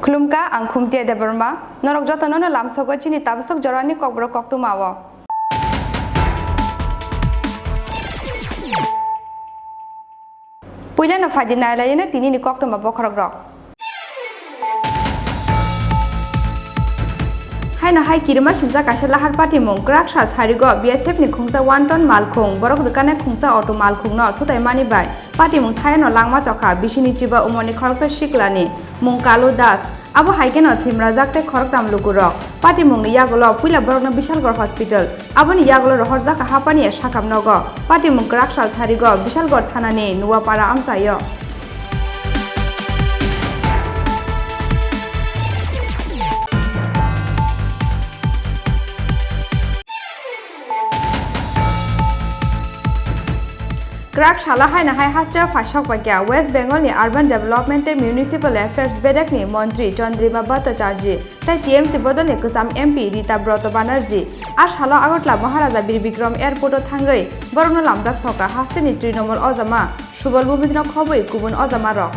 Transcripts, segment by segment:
Klumka ang khumtia Debbarma norok jotono no lamsogo chini tabsok jorani kokbro koktu mawo puila na fadina layena tini ni koktu ma bokhorok rok haina hai kirma sinja kaisa lahar pati mung krak sal sarigo BSF ni khungsa 1 ton malkhung borok dukane khungsa auto malkhung no thutai mani bai pati mung thayano langma chokha bisini chiba umoni khoroksa shiklani mung kalu das abo haikeno thimra jakte khorok tam lugurok pati mung ni yagolo puila borokno bishalgor hospital aboni yagolo rohor jaka hapani sakam nogo pati mung krak sal sarigo bishalgor thanani nuwapara amsayo Krak shala haina hai hasta fashok pakya West Bengal ni Urban Development and Municipal Affairs Bedak ni Montri Chandrima Bhattacharya tai TMC bodol ni kusam MP Rita Broto Banerjee আর শালা আগরতলা মহারাজা বীর Vikram airport থাঙ্গৈ বরণ লামজাক সকা হাস্টেনি তৃণমূল অজামা সুবল ভূমিগ্ন খবই গুবুন অজামা রক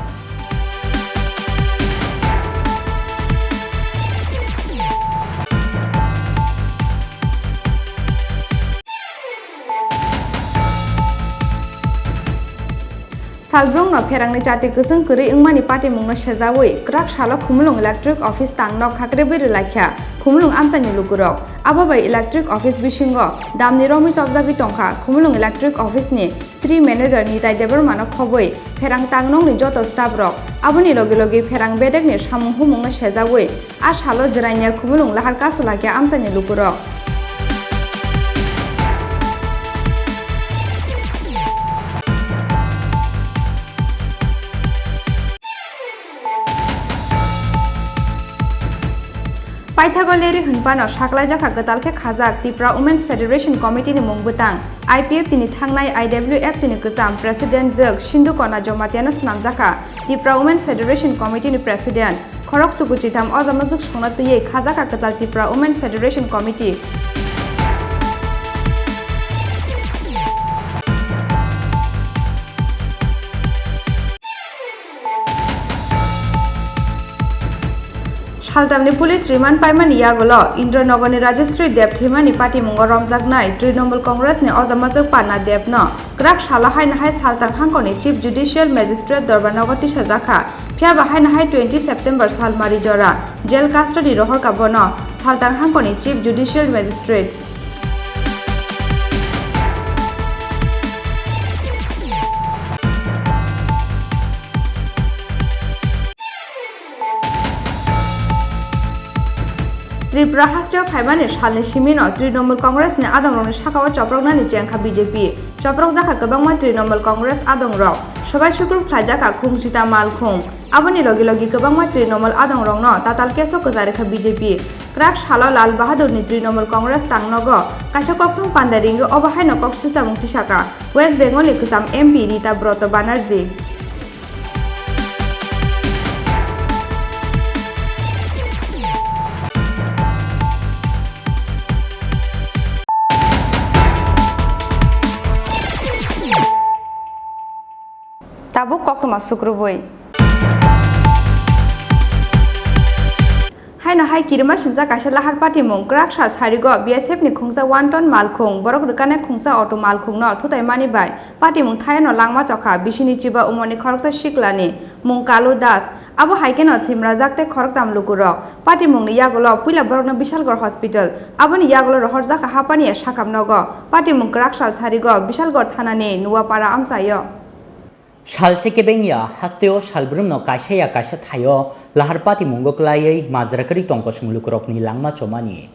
Salbrong no pherangni jati kusung kuri ingmani pati mungno sejawoi krak shala khumulung electric office tangno khakre beri lakhya khumulung amsani lugurok abo bai electric office bisingo damni romi sobjagi tongkha khumulung electric office ni Sri manager ni tai Debbarma no khoboi pherang tangnong ni joto staff rok aboni logi logi pherang bedek ni samung humung no sejawoi ar shalo jraina khumulung lahar kasulakya amsani lugurok Paithagoleri hunpano saklai jaka gatalke khajak Tripura Women's Federation Committee ni mungbutang IPF tini thangnai IWF tini kusam President Jok Sindhu Kona Jomatiano snamjaka Tripura Women's Federation Committee ni President Khorok Chukuchitam Ojamazuk songna tuye khajaka gatal Tripura Women's Federation Committee Haltamni police remand paimani yagolo Indranogoni Rajastri Debthimani Pati Mungo Romjagnai Trinamool Congress ni Ojamajok Pana Debno Krak Shalahai Nahai Saltang Hangkoni Chief Judicial Magistrate Dorbanogoti Sajaka Phiaba Hai Nahai 20 September Salmari Jora Jail Custody Rohor Kabono Saltang Hangkoni Chief Judicial Magistrate Tripura Hasteo Faibani Shalni Shimino Trinamool Congress ni Adongrokni Sakao Choproknani Jengkha BJP Choprok jaka kwbangma Trinamool Congress Adongrok Sobai Shukur Khlaijaka Khungchita Malkhung Aboni logi logi kwbangma Trinamool Adongrokno tatal keso kjarekha BJP Krak Shala Lal Bahadur ni Trinamool Congress tangnogo kaisa kokthong pandaringo obahaino koksilsa mungtisaka West Bengal ni kusam MP Rita Broto Banerjee Tabuk kok masuk ruboi. haina hai kirma sinja kaisa lahar party mung krak sal sarigo BSF ni khungsa 1 ton malkhung borok rukane khungsa auto malkhung no thutai mani bai party mung thayano langma chokha bisini chiba umoni khoroksa siklani mung kalu das abo haikeno thimra jakte khorok tam lukurok party mung ni yagolo puila borokno bishalgor hospital abo ni yagolo rohor jaka hapani sakam nogo party mung krak sal sarigo bishalgor thanani nuwapara amsayo Shalse kebengya hasteo shalbrumno kaisaya kaisa thayo laharpati mungoklai majrakari tongko sunglukrokni langma chomani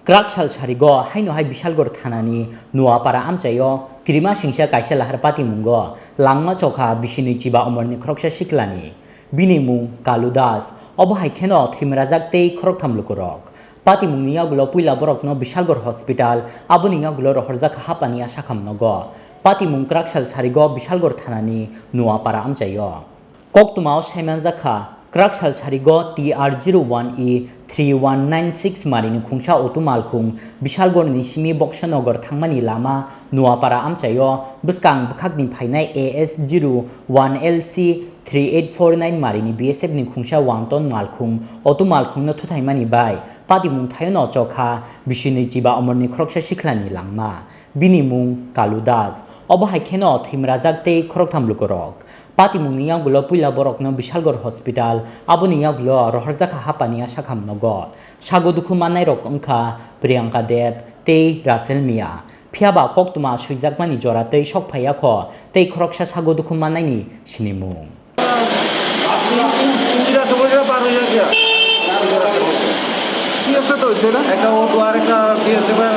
krak sal sarigo haino hai bishalgor thanani nuapara amchayo krima singsa kaisa laharpati mungo langma chokha bisini chiba omorni khroksha siklani binimung kaludas obhai kheno thimrajakte khorok thamlukrok pati mungniya gulo puila borokno bishalgor hospital abuniya gulo rohorjak hapania sakhamnogo pati mungkrak sal sarigo bishalgor thanani nuapara amchayo koktumao semanjakha krak sal sarigo TR01E 3196 marini khungsa otumal khung bishalgor ni simi bokshanogor thangmani lama nuapara amchayo buskang bukhakni phainai AS01LC 3849 marini BSF ni khungsa 1 ton malkhung otumal khung no thuthaimani bai pati mung thayono chokha bisini chiba omorni khroksha siklani langma binimung kaludas obhai kheno thimrajakte khorok thamlukorok pati mungniya gulo puila borokno bishalgor hospital abuniya gulo rohorjaka hapania sakhamnogo sagodukhu manai rok ongkha priyanka deb tei rasel mia phiaba koktuma suijakmani joratei sokphaya kho tei khoroksa sagodukhu manai ni sinimung Indira समझना पार हो गया কি আছে তো হইছে না একটা ওটো আর একটা বিএসএফ এর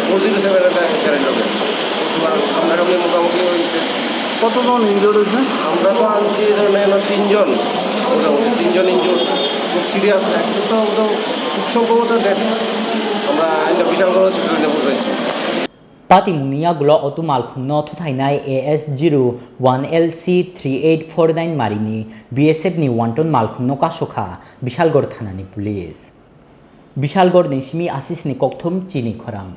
পজিটিভ সেভেন একটা কারেন্ট হবে সামনাসামনি মোটামুটি হয়েছে কতজন ইনজোর্ড হয়েছে আমরা তো আনছি এখানে তিনজন মোটামুটি তিনজন ইনজোর্ড খুব সিরিয়াস একটু তো খুব সম্ভবত ডেট আমরা একটা বিশাল বড় হসপিটালে পৌঁছাইছি Pati mungniya gulo otumal khungno thuthainai AS01LC 3849 marini BSF ni 1 ton malkhungno kasokha Bishalgor thanani police Bishalgor ni simi asis ni kokthum Chini Khorang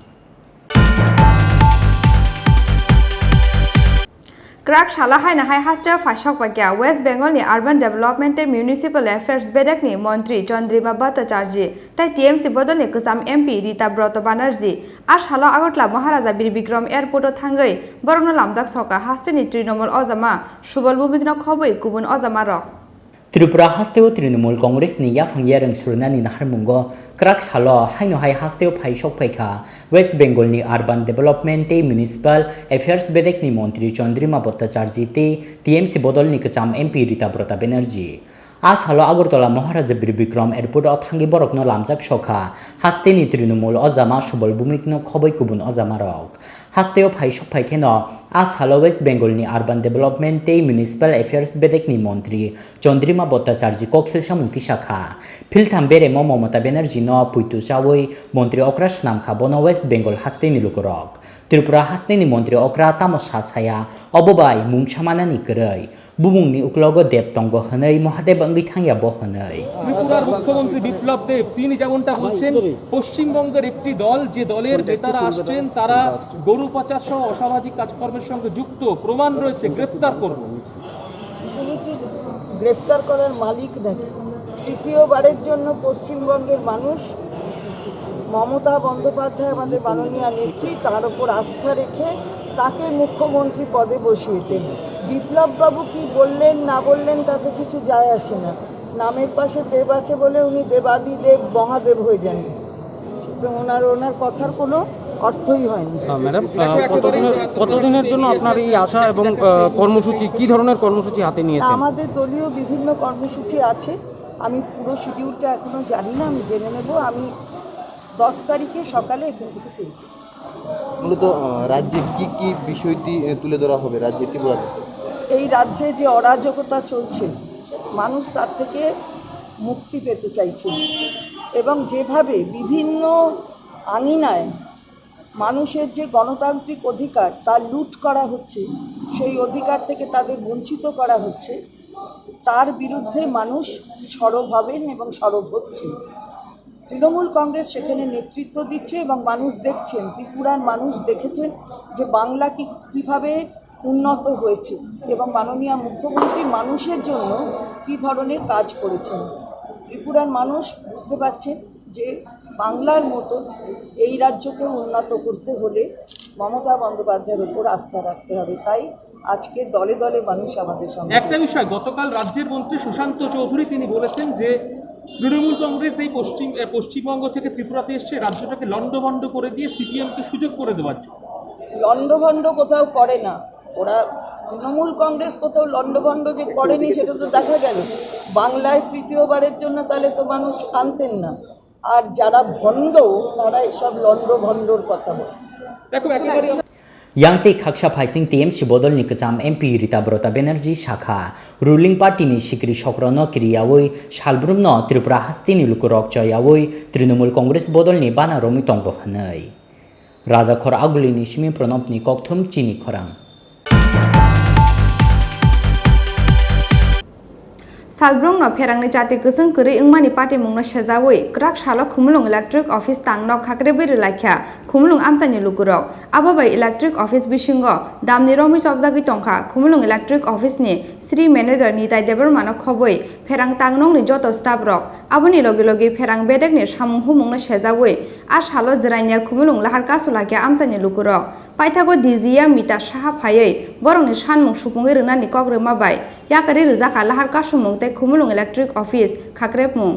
Krak Shalahai Nahai Hasteo Fashok Pakya West Bengal ni Urban Development and Municipal Affairs Bedek ni Montri Chandrima Bhattacharjee tai TMC Bodol ni Kusam MP Rita Broto Banerjee as halo Agotla Maharaja Bir Bikram Airport o thangai borokno lamjak soka haste ni Trinamool Ojama Subal Bhumikno khoboi kubun Ojama rok Tripura hasteo Trinamool Congress ni yafangya rengsurunani naharmungo krak salo haino hai hasteo phaishok phaikha West Bengal ni Urban Development and Municipal Affairs Bedek ni Montri Chandrima Bhattacharjee te TMC Bodol ni Kusam MP Rita Broto Banerjee as halo Agartala Maharaja Bir Bikram Airport o thangi borokno lamjak sokha haste ni Trinamool Ojama Subal Bhumikno khoboi kubun Ojama rok hasteo phaishok phaikheno as halo West Bengal ni Urban Development and Municipal Affairs Bedek ni Montri Chandrima Bhattacharjee koksil samungti shakha philtham bere Mamata Banerjee no puitu chawoi Montri Okra nam khabono West Bengal haste ni lukorok Tripura haste ni Montri Okra tamo sasaya obobai mungchamanani krei bumungni uklogo debtongo hanai Mahadev anggi thangya bo hanai ত্রিপুরার মুখ্যমন্ত্রী বিপ্লব দেব তিনি যেমনটা বলছেন পশ্চিমবঙ্গের একটি দল যে দলের নেতারা আসছেন তারা গরু পাচার সহ অসামাজিক কাজকর্মের সঙ্গে যুক্ত প্রমাণ রয়েছে গ্রেফতার করব উনি কি গ্রেফতার করার মালিক নাকি তৃতীয়বারের জন্য পশ্চিমবঙ্গের মানুষ মমতা বন্দ্যোপাধ্যায় আমাদের মাননীয় নেত্রী তার উপর আস্থা রেখে তাকে মুখ্যমন্ত্রী পদে বসিয়েছেন বিপ্লববাবু কি বললেন না বললেন তাতে কিছু যায় আসে না নামের পাশে দেব আছে বলে উনি দেবাদি দেব মহাদেব হয়ে যান সুতরাং ওনার কথার কোনো অর্থই হয়নি ম্যাডাম কতদিনের জন্য আপনার এই আশা এবং কর্মসূচি কি ধরনের কর্মসূচি হাতে নিয়েছেন আমাদের দলীয় বিভিন্ন কর্মসূচি আছে আমি পুরো শিডিউলটা এখনো জানি না আমি জেনে নেব আমি 10 তারিখে সকালে এখান থেকে ফিরব মূলত রাজ্যে কি কি বিষয়টি তুলে ধরা হবে রাজ্যে ত্রিপুরাতে এই রাজ্যে যে অরাজকতা চলছে মানুষ তার থেকে মুক্তি পেতে চাইছে এবং যেভাবে বিভিন্ন আঙিনায় মানুষের যে গণতান্ত্রিক অধিকার তা লুট করা হচ্ছে সেই অধিকার থেকে তাদের বঞ্চিত করা হচ্ছে তার বিরুদ্ধে মানুষ সরব হবেন এবং সরব হচ্ছেন তৃণমূল কংগ্রেস সেখানে নেতৃত্ব দিচ্ছে এবং মানুষ দেখছেন ত্রিপুরার মানুষ দেখেছেন যে বাংলা কীভাবে উন্নত হয়েছে এবং মাননীয় মুখ্যমন্ত্রী মানুষের জন্য কী ধরনের কাজ করেছেন ত্রিপুরার মানুষ বুঝতে পারছে যে বাংলার মতো এই রাজ্যকে উন্নত করতে হলে মমতা বন্দ্যোপাধ্যায়ের উপর আস্থা রাখতে হবে। তাই আজকে দলে দলে মানুষ আমাদের সঙ্গে। একটা বিষয়, গতকাল রাজ্যের মন্ত্রী সুশান্ত চৌধুরী তিনি বলেছেন যে তৃণমূল কংগ্রেস এই পশ্চিমবঙ্গ থেকে ত্রিপুরাতে এসছে রাজ্যটাকে লন্ডভন্ড করে দিয়ে সিপিএমকে সুযোগ করে দেওয়ার জন্য। লন্ডভন্ড কোথাও করে না ওরা, তৃণমূল কংগ্রেস কোথাও লন্ডভন্ড যে করেনি সেটা তো দেখা গেল। বাংলায় তৃতীয়বারের জন্য তাহলে তো মানুষ আনতেন না। আর যারা ভণ্ড তারা এসব লন্ডভন্ডর কথা বলে। দেখো একেবারে Yangte Kaksha Paising TMC Bodol Nikacham MP Rita Brota Banerjee Shakha ruling party ni Shikri Shokrono Kiriyawoi Shalbrumno Tripura Hastini Lukurok Choyawoi Trinamool Congress Bodol ni Bana Romi Tongko Hanai Raja Khor Aguli ni Shimi Pranop ni Kokthum Chini Khorang Salbrong no pherangni jati kusung kuri ingmani party mungno shajawoi krak shalo khumlung electric office tangnok khakre beri laikha khumlung amsani lukurok ababai electric office bisingo damni romi chobjagi tongkha khumlung electric office ni Sri manager ni Debbarma no khoboi pherang tangnong ni joto staff rok aboni logi logi pherang bedek ni samung humungno shajawoi a shalo jraina khumlung lahar kasulakya amsani lukurok paithago dizia mita saha phayei borongni sanmung supungi rwnani kogrema bai yakari rijaka lahar kasumung te khumulung electric office khakrepmung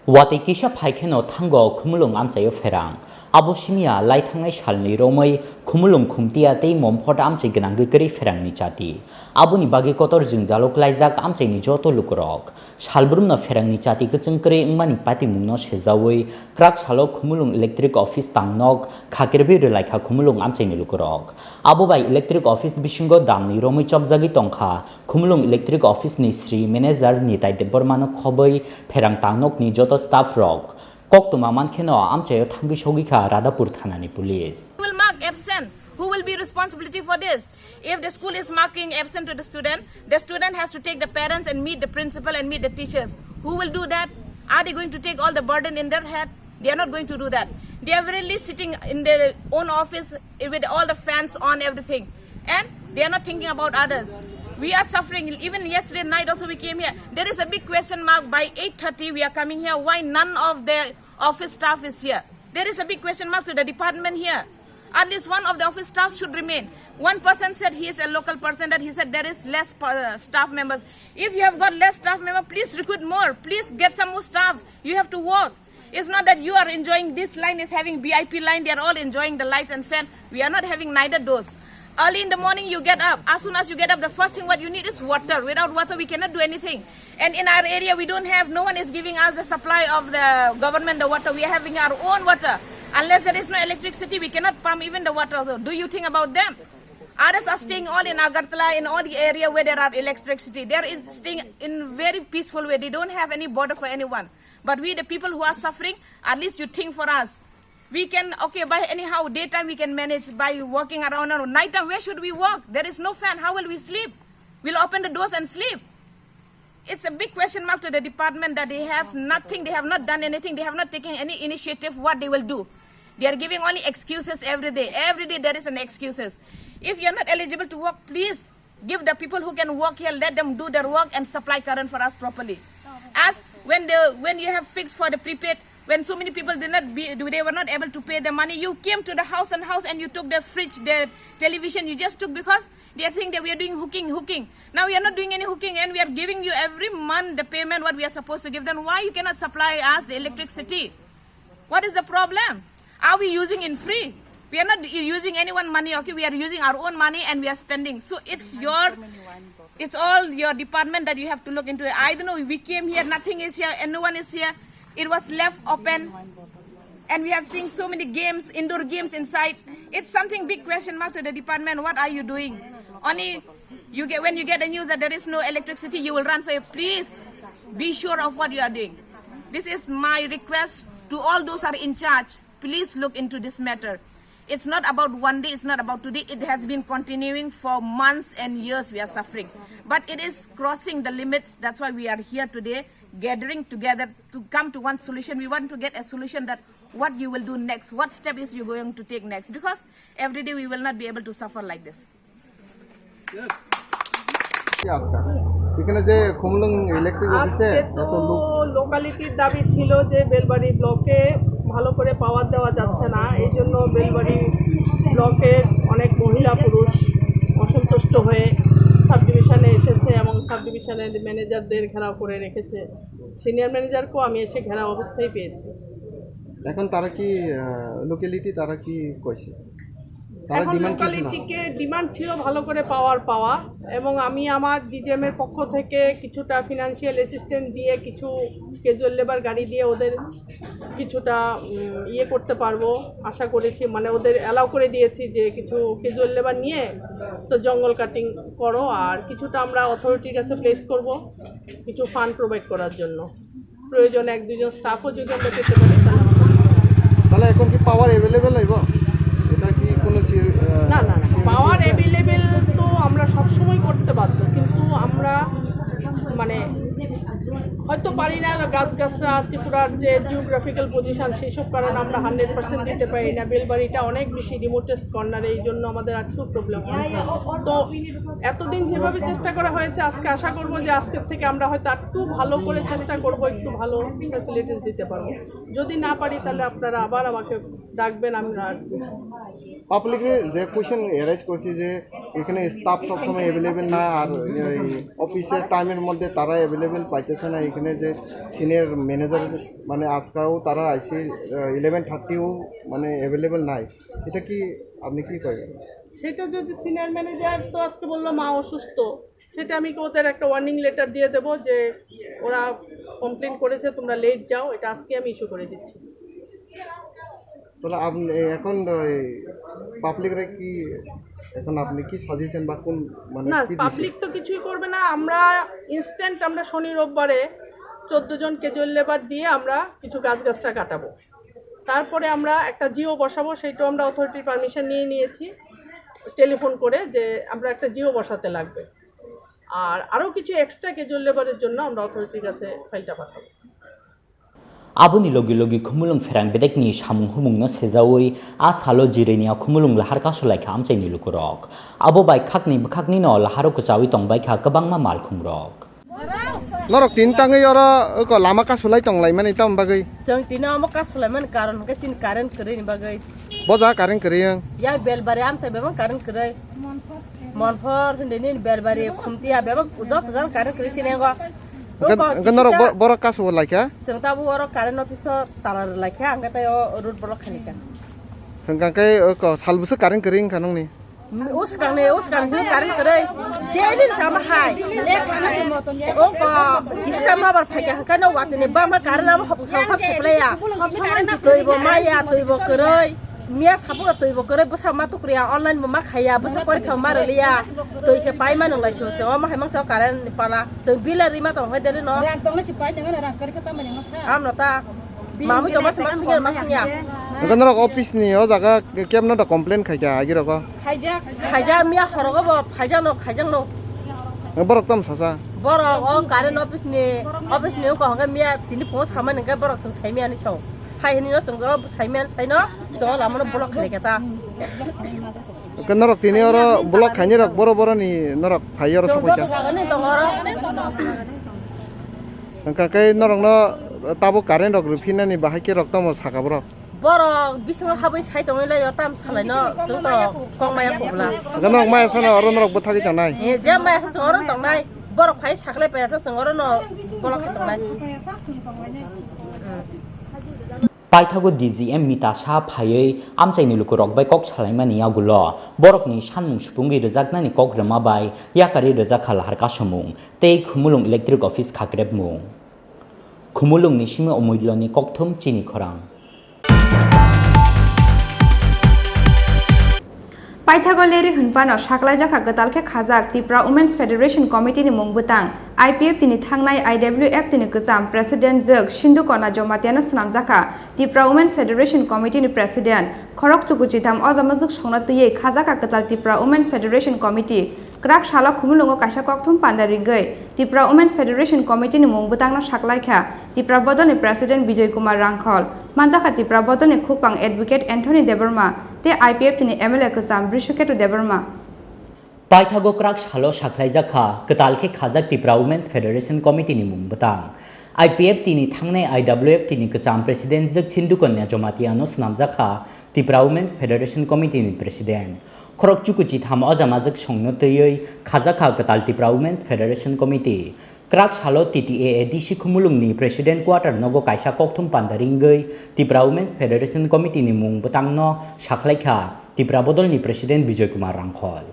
Wate Kisha Paikeno Tango Khumulung Amsayo Ferang Aboshimia Laitangai Shalni Romoi Khumulung Khumtia Te Mompot Amse Ganangari Ferang Nichati Abuni Bagi Kotor Jinjalok Laizak Amse Nijoto Lukurok Shalbrumna Ferang Nichati Kutsungkre Ingmani Pati Mungno Shezawoi Krak Shalo Khumulung Electric Office Tangnok Khakirbi Relaika Khumulung Amse Nilukurok Abubai Electric Office Bishingo Damni Romoi Chobzagi Tongkha Khumulung Electric Office ni Sri manager ni Debbarma no khoboi Ferang Tangnok ni joto staff rok Koktuma Mankheno Amchayo Thangi Shogika Radapur Thanani Police Who will mark absent? Who will be responsibility for this? If the school is marking absent to the student has to take the parents and meet the principal and meet the teachers. Who will do that? Are they going to take all the burden in their head? They are not going to do that. They are really sitting in their own office with all the fans on everything. And they are not thinking about others. We are suffering. Even yesterday night also we came here. There is a big question mark. By 8:30 we are coming here. Why none of the office staff is here? There is a big question mark to the department here. At least one of the office staff should remain. One person said he is a local person, that he said there is less staff members. If you have got less staff members, please recruit more. Please get some more staff. You have to work. It's not that you are enjoying, this line is having VIP line, they are all enjoying the lights and fan. We are not having neither those. Early in the morning you get up. As soon as you get up, the first thing what you need is water. Without water we cannot do anything. And in our area we don't have, no one is giving us the supply of the government the water. We are having our own water. Unless there is no electricity, we cannot pump even the water. So do you think about them? Others are staying all in Agartala, in all the area where there are electricity. They are staying in very peaceful way. They don't have any border for anyone. But we, the people who are suffering, at least you think for us. We can, okay, by anyhow, daytime we can manage by walking around. Or nighttime, where should we walk? There is no fan. How will we sleep? We'll open the doors and sleep. It's a big question mark to the department that they have nothing. They have not done anything. They have not taken any initiative what they will do. They are giving only excuses every day. Every day there is an excuses. If you are not eligible to work, please give the people who can work here, let them do their work and supply current for us properly. As when you have fixed for the prepaid, when so many people they were not able to pay the money, you came to the house and you took the fridge, the television, you just took because they are saying that we are doing hooking. Now we are not doing any hooking and we are giving you every month the payment what we are supposed to give them. Why you cannot supply us the electricity? What is the problem? Are we using in free? We are not using anyone money, okay? We are using our own money and we are spending. So it's all your department that you have to look into it. I don't know, we came here, nothing is here and no one is here. It was left open and we have seen so many games, indoor games inside. It's something big question mark to the department. What are you doing? Only when you get the news that there is no electricity, you will run for it. Please be sure of what you are doing. This is my request to all those who are in charge. Please look into this matter. It's not about one day, it's not about today. It has been continuing for months and years we are suffering. But it is crossing the limits. That's why we are here today, gathering together to come to one solution. We want to get a solution that what you will do next, what step is you going to take next. Because every day we will not be able to suffer like this. কি আজকে এখানে যে Khumlung electric অফিসে আজকে এত তো লোক লোকালিটির দাবি ছিল যে বেলবাড়ি ব্লকে ভালো করে পাওয়ার দেওয়া যাচ্ছে না, এই জন্য বেলবাড়ি ব্লকের অনেক মহিলা পুরুষ অসন্তুষ্ট হয়ে সাব ডিভিশনে এসেছে এবং সাব ডিভিশনের ম্যানেজারদের ঘেরাও করে রেখেছে। সিনিয়র ম্যানেজারকেও আমি এসে ঘেরাও অবস্থায় পেয়েছি। এখন তারা কি লোকালিটি তারা কি কইছে তারা এখন ডিমান্ড কি না লোকালিটিকে ডিমান্ড ছিল ভালো করে পাওয়া এবং আমি আমার ডিজিএমের পক্ষ থেকে কিছুটা ফিনান্সিয়াল অ্যাসিস্ট্যান্ট দিয়ে কিছু ক্যাজুয়াল লেবার গাড়ি দিয়ে ওদের কিছুটা ইয়ে করতে পারবো আশা করেছি, মানে ওদের অ্যালাউ করে দিয়েছি যে কিছু ক্যাজুয়াল লেবার নিয়ে তো জঙ্গল কাটিং করো, আর কিছুটা আমরা অথরিটির কাছে প্লেস করব কিছু ফান্ড প্রোভাইড করার জন্য। প্রয়োজনে 1-2 জন স্টাফও যদি আমরা পেতে পারি তাহলে এখন কি পাওয়ার অ্যাভেলেবেল হইব? এটা কি কোনো না পাওয়ার অ্যাভেলেবেল তো আমরা সবসময় করতে বাধ্য, কিন্তু আমরা মানে হয়তো পারি না গাছগাছরা ত্রিপুরার যে জিওগ্রাফিক্যাল পজিশন সেই সব কারণে আমরা 100% দিতে পারি না। বেলবাড়িটা অনেক বেশি রিমোটেস্ট কর্নারে, এই জন্য আমাদের একটু প্রবলেম হয়। তো এতদিন যেভাবে চেষ্টা করা হয়েছে আজকে আশা করব যে আজকের থেকে আমরা হয়তো একটু ভালো করে চেষ্টা করব, একটু ভালো ফ্যাসিলিটিস দিতে পারবো। যদি না পারি তাহলে আপনারা আবার আমাকে ডাকবেন, আমরা পাবলিকে যে কোয়েশ্চেন এরাইজ করছে যে এখানে স্টাফ সবসময় অ্যাভেলেবেল না, আর অফিসের টাইমের মধ্যে তারা অ্যাভেলেবেল পাইতেছে না। এখানে যে সিনিয়র ম্যানেজার মানে আজকাও তারা আইসি 11:30ও মানে অ্যাভেলেবেল নাই, এটা কি আপনি কি কইবেন? সেটা যদি সিনিয়র ম্যানেজার তো আজকে বললো মা অসুস্থ, সেটা আমি ওদের একটা ওয়ার্নিং লেটার দিয়ে দেবো যে ওরা কমপ্লেন করেছে তোমরা লেট যাও, এটা আজকে আমি ইস্যু করে দিচ্ছি। তাহলে আপনি এখন পাবলিকরা কি এখন আপনি কি সাজেশন বা কোন মানে না কি পাবলিক তো কিছুই করবে না, আমরা ইনস্ট্যান্ট আমরা শনি রোববারে 14 জন ক্যাজুয়াল লেবার দিয়ে আমরা কিছু গাছগাছরা কাটাবো, তারপরে আমরা একটা জিও বসাবো, সেইটাও আমরা অথরিটির পারমিশন নিয়ে নিয়েছি টেলিফোন করে যে আমরা একটা জিও বসাতে লাগবে, আর আরও কিছু এক্সট্রা ক্যাজুয়াল লেবারের জন্য আমরা অথরিটির কাছে ফাইলটা পাঠাবো। Aboni logi khumulung ferang bedek ni samung humung no sejawi asalo jirenia khumulung lahar ka solai kham chai ni lukurok abo bai khakni no laharo ko chawi tong bai kha kabang ma mal khumrok নরক তিন টাঙ্গি ওরা লামা কা সুলাই টংলাই মানে এটা বাগৈ जों दिना म का सुलाइमान कारण के चिन कारण करे नि बागै বজা কারেন করি या बेलबारी आम से बेबा कारण करे मनफर हन्देनि बेलबारी खुमतिया बेबा उजत जान कारण करे सिनेगो নরক বড় কাজ লাইকা जों ताबु अर कारण अफिस तालार लाइखा आंगाताय रुट ब्लक खानिका हंगाकै सालबुसो कारेन करि खानंनि उस कांने कारण करे जेदिन सामा हाय ओ को किसा माबार फाइका हंका न वातने बामा कारण आम हबु साफा खपलाया तोइबो माया तोइबो करे मिया साबु तोइबो करे बसा मा तुक्रिया ऑनलाइन मा खाया बसा परीक्षा मारलिया तोइसे पाइ मानन लाइसो से मा हायमं स कारण पाला जों बिलारि मा दं होदेरे न रां दंले सि पाइ दंगा रां करे कता माने मसा आम नता मामु तो मस मस मसनिया नरक अफिस नि ओ जागा केम न द कमप्लेन खाइका आगिर ग खाइजा मिया हरगो ब खाइजा न बरक तम ससा बरक ओ कारण अफिस नि को हंगा मिया तिनि फो सामान हंगा बरक जों साइमिया नि सौ हायनि न जों साइमिया साइन जों लामन ब्लक खाइकेता नरक तिनि और ब्लक खाइनि रक बरो नि नरक फायर सफैका काकै नरक न ताबो कारेन रक रुफिनानि बाहायके रक तम साकाब्र बरक बिसङ हाबै साइ दङैलाय ताम सालाइन जों त कमाया पबला नरक माया सन और नरक बथागि तनाय ए जे माया जों और दंनाय बरक फाइ साखले पायासा जों और न block दंनाय Paithago DGM mitasha phayei amchaini lukurok bai kok salaimani yagulo borokni sanmung supungi rejaknani kok rema bai yakari rejak khalhar ka samung tei khumulung electric office khakrebmung khumulung ni simi omoiloni kokthum Chini Khorang Paithago leri hunpano saklai jaka gatalke khajak Tripura Women's Federation Committee ni mungbutang IPF tini thangnai IWF tini gojam President Jok Sindhu Kona Jomatiano snamjaka Tripura Women's Federation Committee ni President Khorok Chukuchitam Ojamajok songna tuye khajaka gatal Tripura Women's Federation Committee Krak shala khumulungo kaisa kokthum pandarigoi Tripura Women's Federation Committee ni mungbutangno saklaikha Tripura Bodol ni President Bijay Kumar Rangkhol manjaka Tripura Bodol ni khupang Advocate Anthony Debbarma te IPF tini MLA gojam Brisuketu Debbarma Paithago krak shalo shaklai zakha ketal ke khajak Tripura Women's Federation Committee ni mung batang IPF tini thangne IWF tini kecham president jak Chindu Konya Jomatiano snam zakha Tripura Women's Federation Committee ni president khorok chukuchi tham ojama jak songno teyei khajaka ketal Tripura Women's Federation Committee krak shalo TTA DC khumulung ni president quarter nogo kaisa kokthum pandaringei Tripura Women's Federation Committee ni mung batang no shaklai kha Tripura bodol ni president Bijoy Kumar Rangkhol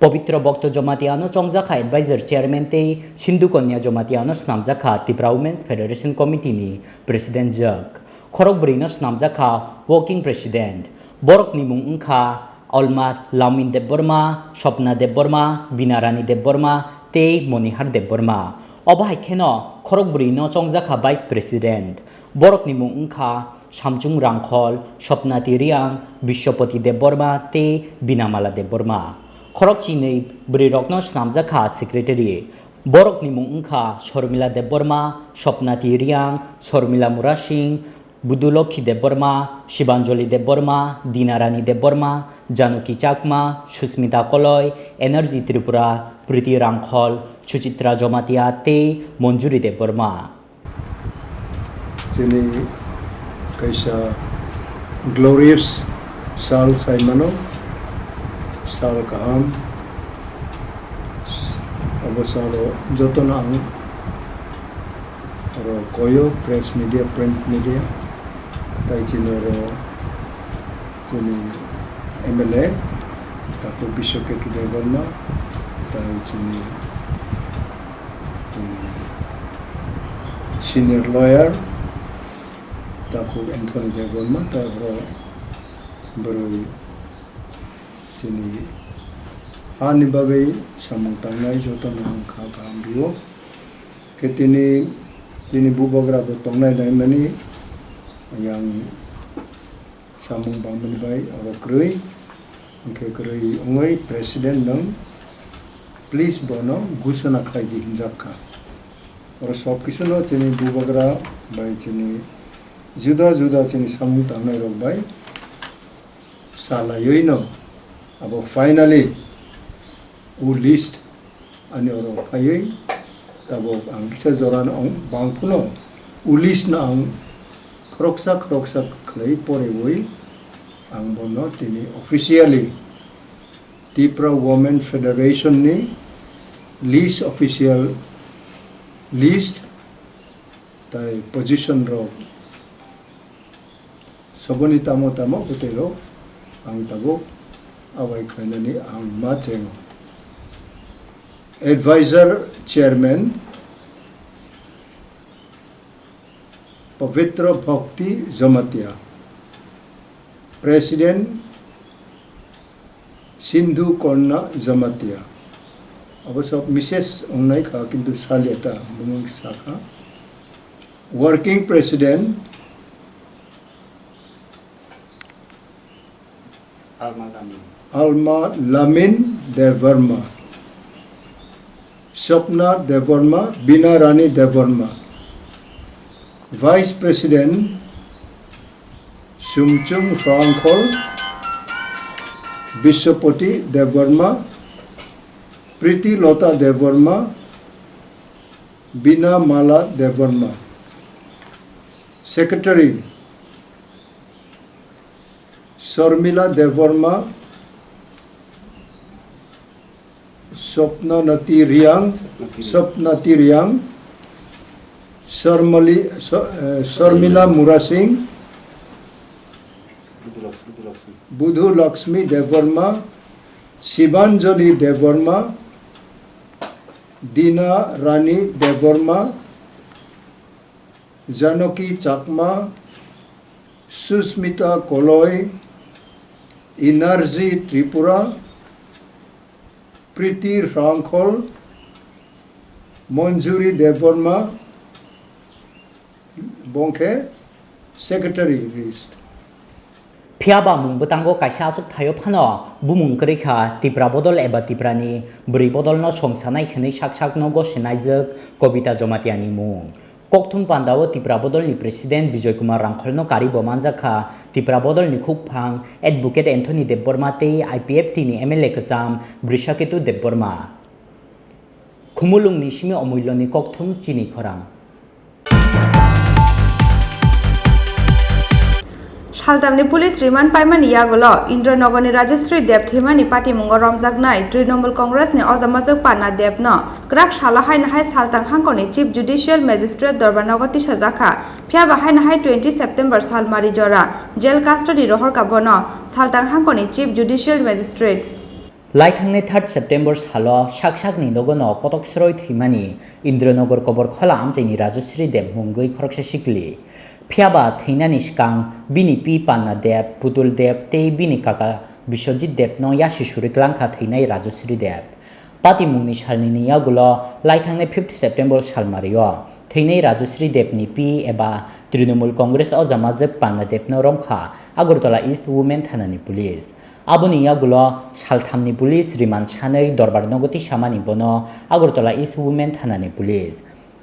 Pavitra Bhakta Jomatiano Chongzakha Advisor Chairman Te Sindhu Konya Jomatiano Snamzakha Tripura Women's Federation Committee ni President Jak Khorok Brino Snamzakha Working President Borok ni mung ungkha Alma Lamin Debbarma Shopna Debbarma Binarani Debbarma Te Monihar Debbarma Obahai Kheno Khorok Brino Chongzakha Vice President Borok ni mung ungkha Shamchung Rangkhol Shopna Tiriang Bishopati Debbarma Te Binamala Debbarma Khorok Chini Brirokno Snamzakha Secretary Borok ni mung ungkha Shormila Debbarma Shopna Tiriang Shormila Murashing Budulokhi Debbarma Shibanjoli Debbarma Dinarani Debbarma Januki Chakma Susmita Koloy Energy Tripura Priti Rangkhol Suchitra Jomatia Te Monjuri Debbarma Chini kaisa glorious Sal Saimano Sal kaham abosalo jotona ang ro koyo press media print media tai chinoro chini MLA tapo bishoke tu Debbarma tai chini senior lawyer tapo Anthony Debbarma tapo baru Chini hani bagai samung tangnai joton hang kha kambio ketini chini bubogra bo tongnai dai mani yang samung bangmani bai aro krui angke krui ongoi president nang please bono gusana khai ji hinjakha aro sob kisuno chini bubogra bai chini juda juda chini samung tangnai rok bai sala yoino abo finally u list ani oro phayoi tabo ang kisa joran ong bangpuno u list na ang kroksa khlai pore boi ang bono tini officially Tripura Women Federation ni list official list tai position ro soboni tamo utero ang tabo awai khainani ang macheng advisor chairman Pavitra Bhakti Jamatia president Sindhu Konya Jamatia abosop Mrs. ongnai kha kintu saliata bumung sakha working president Alma Lamin Debbarma Swapna Debbarma Binarani Debbarma Vice President Sumchung Rangkhol Bishopati Debbarma Priti Lota Debbarma Bina Mala Debbarma Secretary Shormila Debbarma Swapna Tiriang Shormila Murashing Budhu Lakshmi Debbarma Shibanjoli Debbarma Dina Rani Debbarma Januki Chakma Susmita Koloy Energy Tripura Priti Rangkhol Monjuri Debbarma Bongke Secretary list Phiaba mung butango kaisa asuk thayo phano bumung krikha Tripura bodol eba Tripurani bri bodol no somsanai khini sak no go sinai jak Kobita Jomatiani mung kokthum pandao Tripura bodolni president Bijay Kumar Rangkholno kari bomanjaka Tripura bodolni khukphang advocate Anthony Debbarma tei IPFT ni MLA kajam Brishaketu Debbarma khumulungni simi omulyoni kokthum Chini Khorang Saltamni police remand paimani yagolo Indranogani Rajashree Deb thimani party mungo romjaknai Trinamool Congress ni ojamajak Panna Deb no krak shala haina hai Saltang hangkoni Chief Judicial Magistrate Debbarma sajaka phiaba haina hai 20 September salmari jora jail custody rohor kabono Saltang hangkoni Chief Judicial Magistrate Laikhangne 3 September salo sakni nogono kotok sroi thimani Indranagar kobor khola amchaini Rajashree Deb mungoi khoroksa sikli phiaba theinani skang bini pi Panna Deb Putul Deb tei bini kaka Biswajit Deb no yashi suriklangkha theinai Rajashree Deb pati mungni salni yagulo Laikhangne 5 September salmario theinai Rajashree Deb ni pi eba Trinamool Congress ojamajak Panna Deb no romkha Agartala East Women Thanani Police aboni yagulo salthamni police remand sanai Debbarma samani bono Agartala East Women Thanani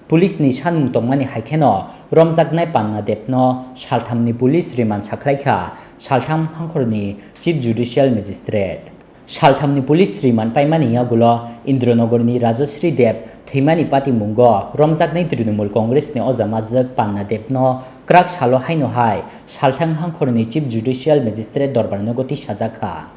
Police ni sanmung tongmani haikeno romjaknai Panna Deb no salthamni police remand saklaikha saltham hangkhorni Chief Judicial Magistrate salthamni police remand paimani yagulo Indranagarni Rajashree Deb thimani pati mungo romjaknai Trinamool Congress ni ojamajak Panna Deb no krak salo haino hai saltham hangkhorni Chief Judicial Magistrate Debbarma sajaka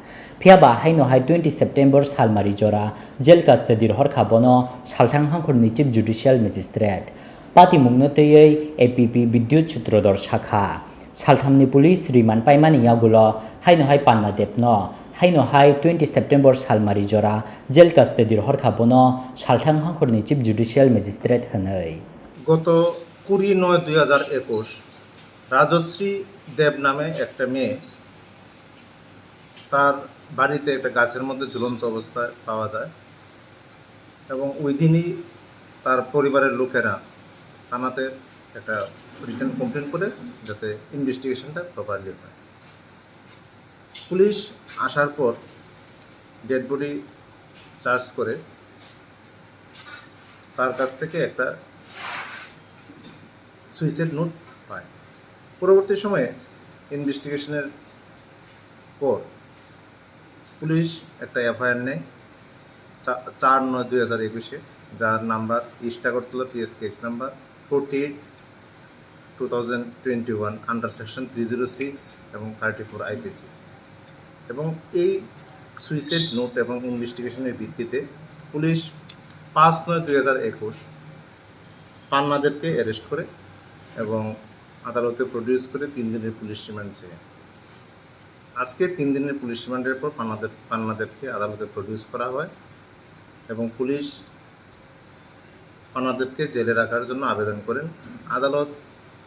phiaba haino hai 20 September salmari jora jail custody rohorkha bono salthang hangkhorni Chief Judicial Magistrate pati mungno tei APP Bidyut Sutrodor Shakha salthamni police remand paimani yagulo haino hai Panna Deb no haino hai 20 September salmari jora jail custody rohorkha bono salthang hangkhorni Chief Judicial Magistrate hanai গত 20/9/2021 রাজশ্রী দেব নামে একটা মেয়ে তার বাড়িতে একটা গাছের মধ্যে ঝুলন্ত অবস্থায় পাওয়া যায় এবং ওই দিনই তার পরিবারের লোকেরা থানাতে একটা রিটেন কমপ্লেন করে যাতে ইনভেস্টিগেশনটা প্রপারলি হয় পুলিশ আসার পর ডেড বডি চার্জ করে তার কাছ থেকে একটা সুইসাইড নোট পায় পরবর্তী সময়ে ইনভেস্টিগেশনের পর পুলিশ একটা এফআইআর নেয় 4/9/2021 যার number east Agartala PS case number 48/2021 under section 306 এবং 34 আইপিসি এবং এই সুইসাইড নোট এবং ইনভেস্টিগেশনের ভিত্তিতে পুলিশ 5/9/2021 পান্না দেবকে অ্যারেস্ট করে এবং আদালতে প্রডিউস করে 3 দিনের পুলিশ রিমান্ড চেয়ে আজকে 3 দিনের পুলিশ রিমান্ডের পর পান্না দেবকে আদালতে প্রডিউস করা হয় এবং পুলিশ পান্না দেবকে জেলে রাখার জন্য আবেদন করেন আদালত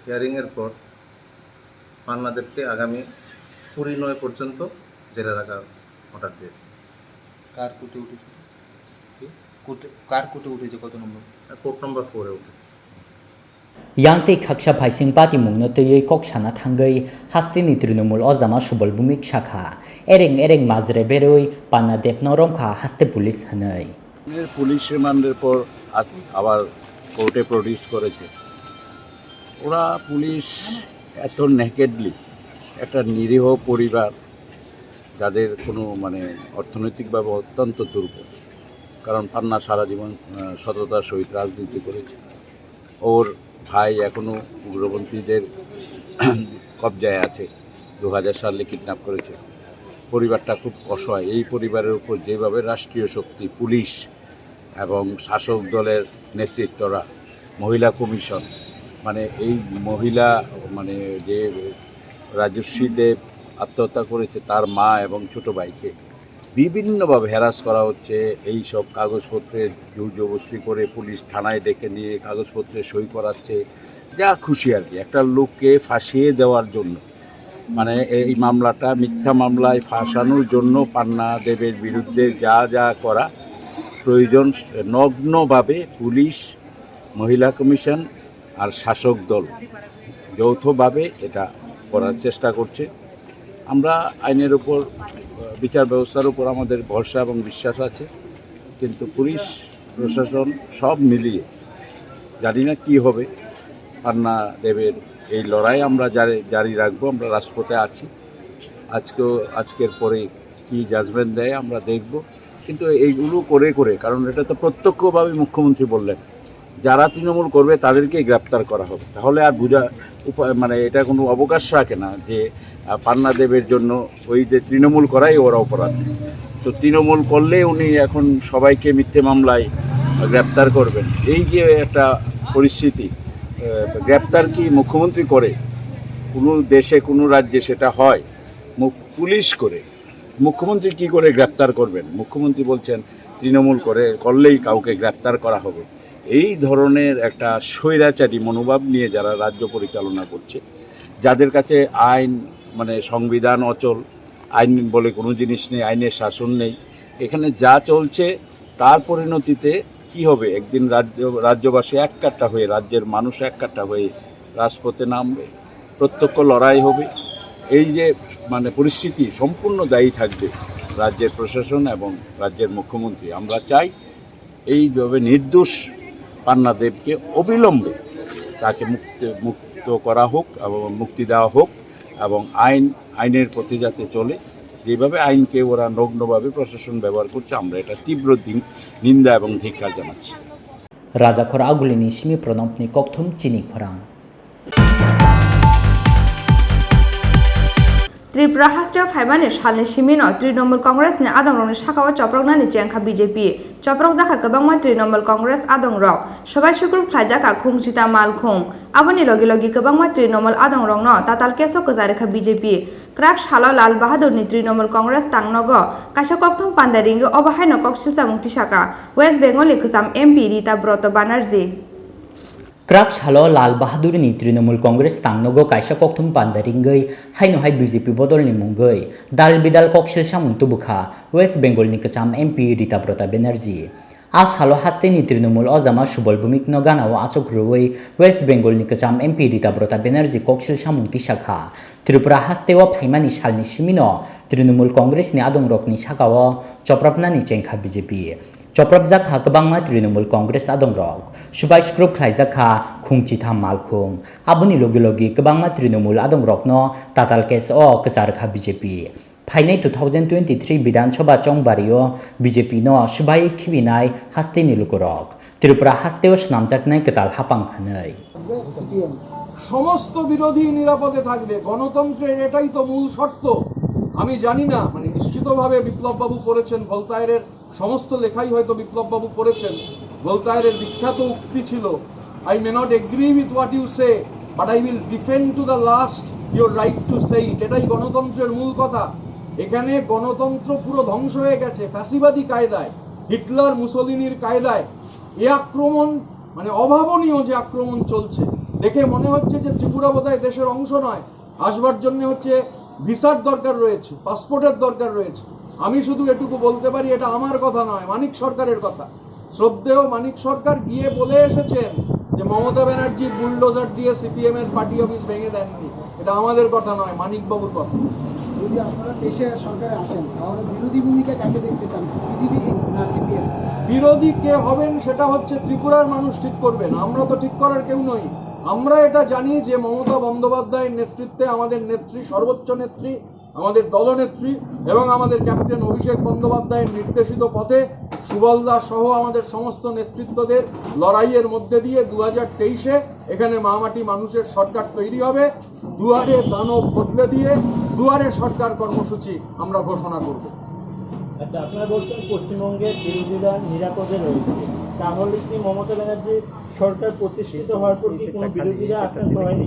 হিয়ারিংয়ের পর পান্না দেবকে আগামী 29 পর্যন্ত জেলে রাখার অর্ডার দিয়েছে কার কোর্টে উঠেছে কত নম্বর কোর্ট নম্বর 4 এ উঠেছে Yangte khaksha phaising pati mungno tei kok sana thangai hastini Trinamool ojama subol bumik shakha ereng majre beroi Panna Deb no romkha haste police hanai police রিমান্ডের পর আবার কোর্টে প্রডিউস করেছে ওরা পুলিশ এত নেকেডলি একটা নিরীহ পরিবার যাদের কোনো মানে অর্থনৈতিকভাবে অত্যন্ত দুর্বল কারণ পান্না সারা জীবন সততার সহিত রাজনীতি করেছে ওর ভাই এখনও উগ্রপন্থীদের কবজায় আছে 2000 সালে কিডন্যাপ করেছে পরিবারটা খুব অসহায় এই পরিবারের উপর যেভাবে রাষ্ট্রীয় শক্তি পুলিশ এবং শাসক দলের নেতৃত্বরা মহিলা কমিশন মানে এই মহিলা মানে যে রাজশ্রী দেব আত্মহত্যা করেছে তার মা এবং ছোট ভাইকে বিভিন্নভাবে হ্যারাস করা হচ্ছে এই সব কাগজপত্রের জোরজবরদস্তি করে পুলিশ থানায় ডেকে নিয়ে কাগজপত্রে সই করাচ্ছে যা খুশি আর কি একটা লোককে ফাঁসিয়ে দেওয়ার জন্য মানে এই মামলাটা মিথ্যা মামলায় ফাঁসানোর জন্য পান্না দেবের বিরুদ্ধে যা যা করা প্রয়োজন নগ্নভাবে পুলিশ মহিলা কমিশন আর শাসক দল যৌথভাবে এটা করার চেষ্টা করছে আমরা আইনের উপর বিচার ব্যবস্থার উপর আমাদের ভরসা এবং বিশ্বাস আছে কিন্তু পুলিশ প্রশাসন সব মিলিয়ে জানি না কী হবে পান্না দেবের এই লড়াই আমরা জারি রাখবো। আমরা রাজপথে আছি। আজকের পরে কি জাজমেন্ট দেয় আমরা দেখব। কিন্তু এইগুলো করে কারণ এটা তো প্রত্যক্ষভাবে মুখ্যমন্ত্রী বললেন যারা তৃণমূল করবে তাদেরকেই গ্রেপ্তার করা হবে। তাহলে আর মানে এটা কোনো অবকাশ রাখে না যে পান্না দেবের জন্য ওই যে তৃণমূল করাই ওরা অপরাধ। তো তৃণমূল করলে উনি এখন সবাইকে মিথ্যে মামলায় গ্রেপ্তার করবেন। এই যে একটা পরিস্থিতি, গ্রেপ্তার কি মুখ্যমন্ত্রী করে? কোনো দেশে কোনো রাজ্যে সেটা হয় পুলিশ করে। মুখ্যমন্ত্রী কি করে গ্রেপ্তার করবেন? মুখ্যমন্ত্রী বলছেন তৃণমূল করলেই কাউকে গ্রেপ্তার করা হবে। এই ধরনের একটা স্বৈরাচারী মনোভাব নিয়ে যারা রাজ্য পরিচালনা করছে, যাদের কাছে আইন মানে সংবিধান অচল, আইন বলে কোনো জিনিস নেই, আইনের শাসন নেই, এখানে যা চলছে তার পরিণতিতে কি হবে? একদিন রাজ্যবাসী এককাট্টা হয়ে, রাজ্যের মানুষ এককাট্টা হয়ে রাজপথে নামবে, প্রত্যক্ষ লড়াই হবে। এই যে মানে পরিস্থিতি সম্পূর্ণ দায়ী থাকবে রাজ্যের প্রশাসন এবং রাজ্যের মুখ্যমন্ত্রী। আমরা চাই এইভাবে নির্দোষ পান্না দেবকে অবিলম্বে তাকে মুক্ত করা হোক এবং মুক্তি দেওয়া হোক এবং আইনের পথে যাতে চলে। যেভাবে আইনকে ওরা নগ্নভাবে প্রশাসন ব্যবহার করছে, আমরা এটা তীব্র নিন্দা এবং ধিক্কার জানাচ্ছি। রাজাখর আগুলিনি সিমি প্রণবনি ককথম চিনি খরাং। त्रिपुरा हास्टेव फाइबानि सालनि सिमिनो तृणमूल कांग्रेसनि आदंरंनि साखाव चप्रकनानि जेंखा बीजेपी चप्रक जाखा गोबांमा तृणमूल कांग्रेस आदंरक सबाय सुग्रुप ख्लायजाखा खुंजिता मालखुं आबोनि लगे लगे गोबांमा तृणमूल आदंरंनो ताताल केसो गोजारेखा बीजेपी क्राक सालो लाल बाहादुरनि तृणमूल कांग्रेस तांनगो काइसा कक्थं पान्दारिंगो अबाहायनो कक्सिलसा मुक्तिसाका वेस्ट बेंगलनि गोजाम एमपि रीता ब्रत बानार्जी क्राक सालो लाल बाहादुर नि तृणमूल कांग्रेस तांनगो काइसा कक्थुम पान्दारिंगै हाइनो हाइ बीजेपी बदलनि मुंगै दाल बिदाल कक्सिल सामुं तुबुखा वेस्ट बेंगल नि गोजाम एमपि रीता ब्रता बेनार्जी आ सालो हास्ते नि तृणमूल अजामा सुबल भूमिक न गानाव आचोग्रुवै वेस्ट बेंगल नि गोजाम एमपि रीता ब्रता बेनार्जी कक्सिल सामुं तिसाखा त्रिपुरा हास्तेव फाइमानि सालनि सिमिनो तृणमूल कांग्रेस नि आदंरकनि सागाव चप्रपनानि जेंखा बीजेपी चप्रप जाखा गोबांमा तृणमूल कांग्रेस आदंरक सुबाय सुग्रुप ख्लायजाखा खुंचिथा मालखुं आबुनि लगे लगे गोबांमा तृणमूल आदंरकनो ताताल केस गोजारखा बीजेपी फाइनाय 2023 विधानसभा चंबारियो बीजेपी नो सुबाय खिबिनाय हास्तेनि लुगरक त्रिपुरा हास्तेव नामजाकनाय गोताल हापांखानै সমস্ত বিরোধী নিরাপদে থাকবে। গণতন্ত্রের এটাই তো মূল শর্ত। আমি জানি না, মানে নিশ্চিতভাবে বিপ্লব বাবু পড়েছেন, ভলতায়ারের সমস্ত লেখাই হয়তো বিপ্লব বাবু পড়েছেন। ভলতায়ারের বিখ্যাত উক্তি ছিল, I may not agree with what you say but I will defend to the last your right to say it. এটাই গণতন্ত্রের মূল কথা। এখানে গণতন্ত্র পুরো ধ্বংস হয়ে গেছে ফ্যাসিবাদী কায়দায়, হিটলার মুসোলিনির কায়দায়। এ আক্রমণ মানে অভাবনীয় যে আক্রমণ চলছে, দেখে মনে হচ্ছে যে ত্রিপুরা বোধহয় দেশের অংশ নয়। আসবার জন্য হচ্ছে ভিসার দরকার রয়েছে, পাসপোর্টের দরকার রয়েছে। আমি শুধু এটুকু বলতে পারি, এটা আমার কথা নয়, মানিক সরকারের কথা। শ্রদ্ধেয় মানিক সরকার গিয়ে বলে এসেছেন যে মমতা ব্যানার্জি বুলডোজার দিয়ে সিপিএম এর পার্টি অফিস ভেঙে দেননি। এটা আমাদের কথা নয়, মানিক বাবুর কথা। যদি আপনারা দেশে সরকারে আসেন তাহলে বিরোধী ভূমিকা কাকে দেখতে চান, বিজেপি না সিপিএম? বিরোধী কে হবেন সেটা হচ্ছে ত্রিপুরার মানুষ ঠিক করবেন, আমরা তো ঠিক করার কেউ নই। আমরা এটা জানি যে মমতা বন্দ্যোপাধ্যায়ের নেতৃত্বে আমাদের নেত্রী, সর্বোচ্চ নেত্রী, আমাদের দলনেত্রী এবং আমাদের ক্যাপ্টেন অভিষেক বন্দ্যোপাধ্যায়ের নির্দেশিত পথে সুবল দাস সহ আমাদের সমস্ত নেতৃত্বদের লড়াইয়ের মধ্যে দিয়ে 2023-এ এখানে মামাটি মানুষের সরকার তৈরি হবে। দুয়ারে দানব বদলে দিয়ে দুয়ারে সরকার কর্মসূচি আমরা ঘোষণা করব। আচ্ছা, আপনারা বলছেন পশ্চিমবঙ্গের বিরোধীরা নিরাপদে রয়েছে, তাহলে কি মমতা ব্যানার্জি সরকার প্রতিষ্ঠিত হওয়ার পর কি কোনো বিরোধীরা আক্রান্ত হয়নি?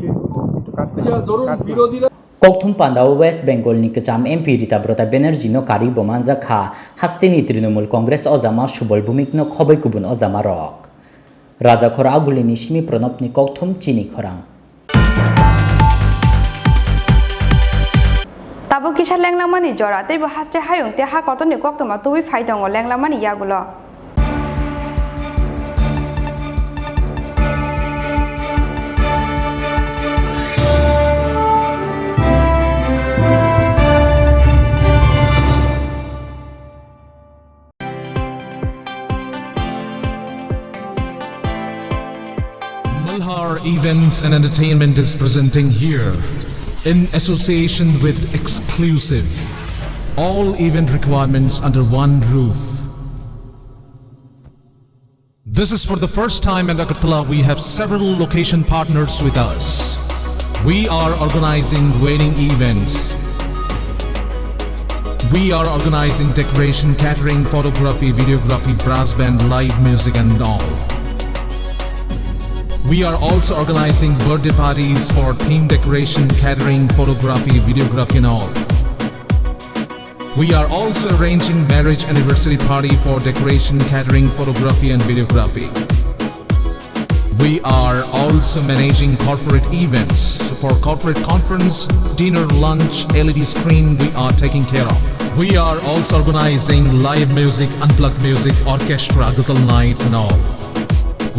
ধরুন বিরোধীরা कौथुम पांडाव वेस्ट बेंगल नि गोजाम एमपि रीता ब्रता बेनार्जी नो कारी बोमान जाखा हास्तेनि तृणमूल कांग्रेस अजामा सुबल भूमिक नो खबै गुबुन अजामा रक राजाखर आगुलिनि सिमी प्रणबनि कौथुम चिनी खरां ताबो किसा लेंलामानि जरा तेबो हास्ते हायं ते हा कतनि कक्तमा तुबि फाइदंग लेंलामानि यागुलो Events and Entertainment is presenting here, in association with Exclusive, all event requirements under one roof. This is for the first time in Agartala. We have several location partners with us. We are organizing wedding events. We are organizing decoration, catering, photography, videography, brass band, live music and all. We are also organizing birthday parties for theme decoration, catering, photography, videography and all. We are also arranging marriage anniversary party for decoration, catering, photography and videography. We are also managing corporate events. So for corporate conference, dinner, lunch, LED screen, we are taking care of. We are also organizing live music, unplugged music, orchestra, ghazal nights and all.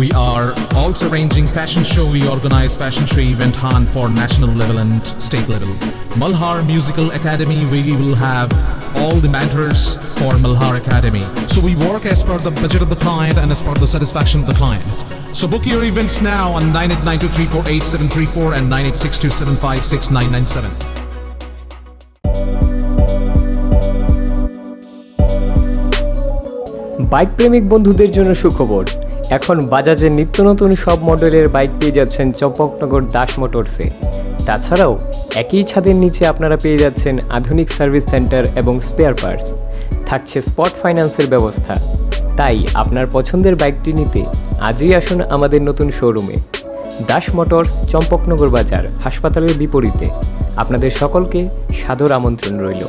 We are also arranging fashion show. We organize fashion show event for national level and state level. Malhar Musical Academy, we will have all the mentors for Malhar Academy. So we work as per the budget of the client and as per the satisfaction of the client. So book your events now on 9892348734 and 9862756997. Bike প্রেমিক বন্ধুদের জন্য সুখবর, এখন বাজাজের নিত্য নতুন সব মডেলের bike পেয়ে যাচ্ছেন চম্পকনগর দাস মোটরসে। তাছাড়াও একই ছাদের নিচে আপনারা পেয়ে যাচ্ছেন আধুনিক সার্ভিস সেন্টার এবং স্পেয়ার পার্টস, থাকছে স্পট ফাইন্যান্সের ব্যবস্থা। তাই আপনার পছন্দের বাইকটি নিতে আজই আসুন আমাদের নতুন শোরুমে, দাস মোটরস, চম্পকনগর বাজার, হাসপাতালের বিপরীতে। আপনাদের সকলকে সাদর আমন্ত্রণ রইল।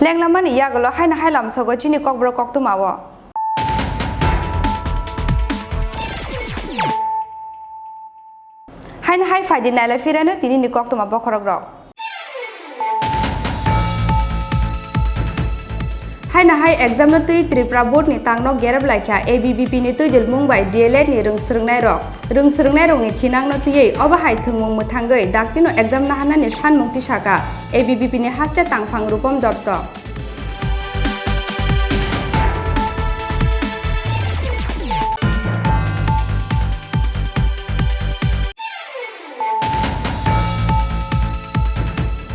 Lenglaman iyagolo haina hailam sogo chini kokbro koktumawo. Haina hai faidi nala firana tini ni koktuma bokorogrok. Haina hai exam no tui Tripura board ni tangno gerab laikya ABBP ni tui jil Mumbai DLED ni rung srungnai rok. Rung srungnai rok ni thinang no tui oba hai thungmung muthangoi daktino exam na hana ni shan mungti saka ABBP ni haste tangphang rupom dotto.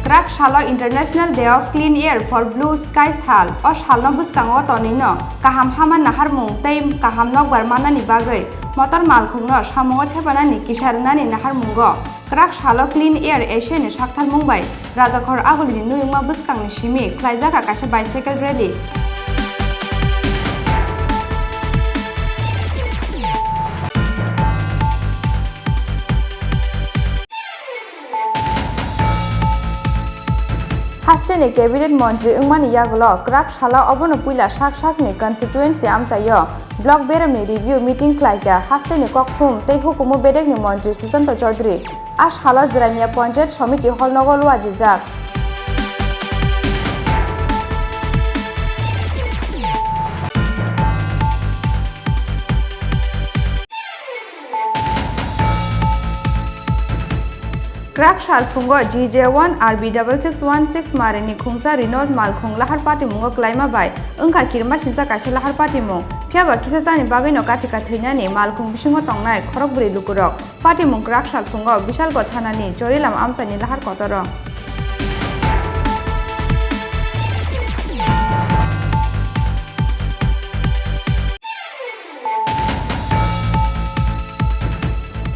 Krak Shalo International Day of Clean Air for Blue Skies Hal o Shalno buskango tonino kaham haman nahar mung taim kaham nok barmana ni bagai motor malkhungno samongo thebana ni kisarna ni nahar mungo Krak Shalo Clean Air Asia ni Shakthal Mumbai Rajakhor Aguli ni nuyungma buskang ni shimi klaijaka kaisa bicycle rally Hasteni Cabinet Montri Ungmani Yaglo, Krak Shala Obono Puila Shak ni constituency Amsayo, Block Berami Review Meeting Klaika, Hasteni Kokthum, Tehukumu Bedek ni Montri Susanto Chaudhary, Ash Hala Zrania Ponjet, Shomiti Hol Nogolwa Jizak. Krak Shal Fungo GJ1 RB6616 Marini Khungsa Renault Malkhung Lahar Party Mungo Klaima Bai Ungka Kirma Shinsa Kaisa Lahar Party Mung Phiaba Kisa Sani Bagai no Katika Thinani Malkhung Bisingo Tongnai Khorokburi Lukurok Party Mung Krak Shal Fungo Bishal Gothanani Chorilam Amsani Lahar Kotoro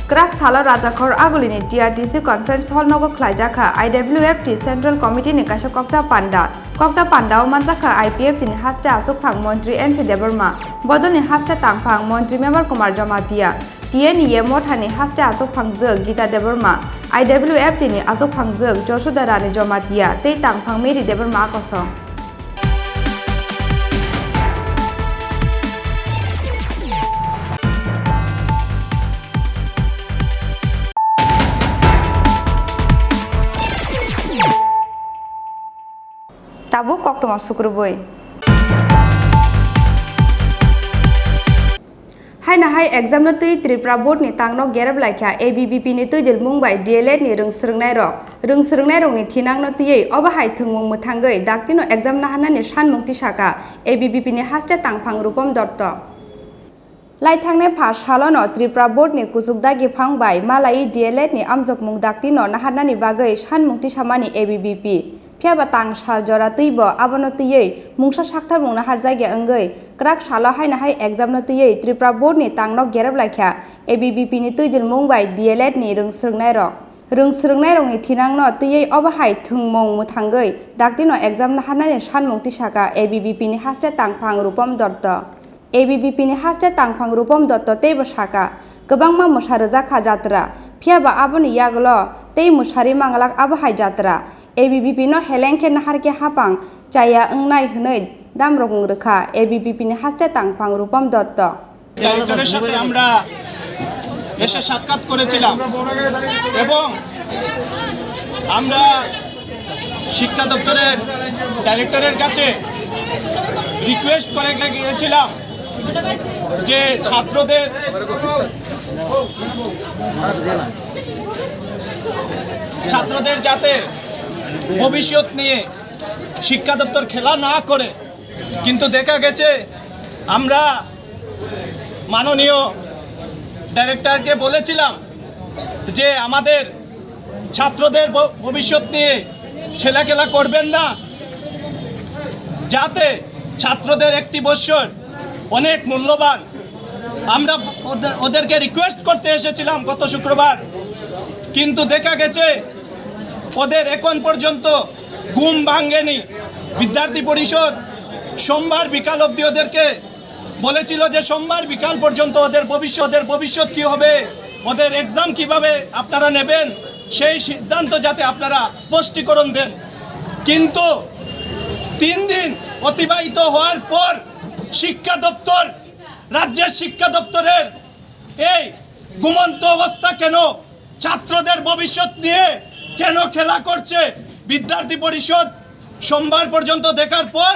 Krak Sala Rajakhor Agulini TRTC Conference Hall Nogo Klaijaka IWFT Central Committee ni Kaisa Kokcha Panda o Manjaka IPFT ni Haste Asukphang Montri NC Debbarma Bodoni Haste Tangphang Montri Member Kumar Jamatia TNE Mothani Haste Asukphang Jog Gita Debbarma IWFT ni Asukphang Jog Joshudarani Jamatia Tei Tangphang Meri Debbarma Akosong toma sukruboi hai na hai exam na tui Tripura board ni tangno gerab laikha ABBP ni tuijil mungbai DLED ni rungsrungnai rok ni thinang no tui oba hai thungmung muthangai daktino exam na hana ni sanmung tisaka ABBP ni haste tangphang rupam dotto lai thangnai pha salono Tripura board ni kusukdagi phangbai malai DLED ni amjok mung daktino na hana ni bagai sanmung tisamani ABBP phiaba tang sal jora tuibo abono tui mungsa sakthar mungna har jaiga angai krak sala hai na hai exam no tui Tripura board ni tangno gerab laikha ABBP ni tuijil mungbai DLED ni rungsrungnai rok ni thinang no tui oba hai thungmung muthangai daktino exam na hana ni sanmung tisaka ABBP ni haste tangphang rupam dotto ABBP ni haste tangphang rupam dotto teibo saka gobangma musari jakha jatra phiaba aboni yaglo tei musari mangalak abo hai jatra ABBP no helengke naharke hapang chaya ungnai hnoi damrok ngrekha ABBP ni haste tangphang rupam dotto ডাইরেক্টরের সাথে আমরা এসে সাক্ষাৎ করেছিলাম এবং আমরা শিক্ষা দপ্তরের ডাইরেক্টরের কাছে রিকোয়েস্ট করে গিয়েছিলাম যে ছাত্রদের যাতে ভবিষ্যৎ নিয়ে শিক্ষা দপ্তর খেলা না করে কিন্তু দেখা গেছে আমরা মাননীয় ডাইরেক্টরকে বলেছিলাম যে আমাদের ছাত্রদের ভবিষ্যৎ নিয়ে ছেলেখেলা করবেন না যাতে ছাত্রদের একটি বছর অনেক মূল্যবান আমরা ওদেরকে রিকোয়েস্ট করতে এসেছিলাম গত শুক্রবার কিন্তু দেখা গেছে ওদের এখন পর্যন্ত ঘুম ভাঙেনি বিদ্যার্থী পরিষদ সোমবার বিকাল অবধি ওদেরকে বলেছিল যে সোমবার বিকাল পর্যন্ত ওদের ভবিষ্যৎ কি হবে ওদের এক্সাম কিভাবে আপনারা নেবেন সেই সিদ্ধান্ত যাতে আপনারা স্পষ্টীকরণ দেন কিন্তু 3 দিন অতিবাহিত হওয়ার পর শিক্ষা দপ্তর রাজ্যের শিক্ষা দপ্তরের এই ঘুমন্ত অবস্থা কেন ছাত্রদের ভবিষ্যৎ নিয়ে কেন খেলা করছে বিদ্যার্থী পরিষদ সোমবার পর্যন্ত দেখার পর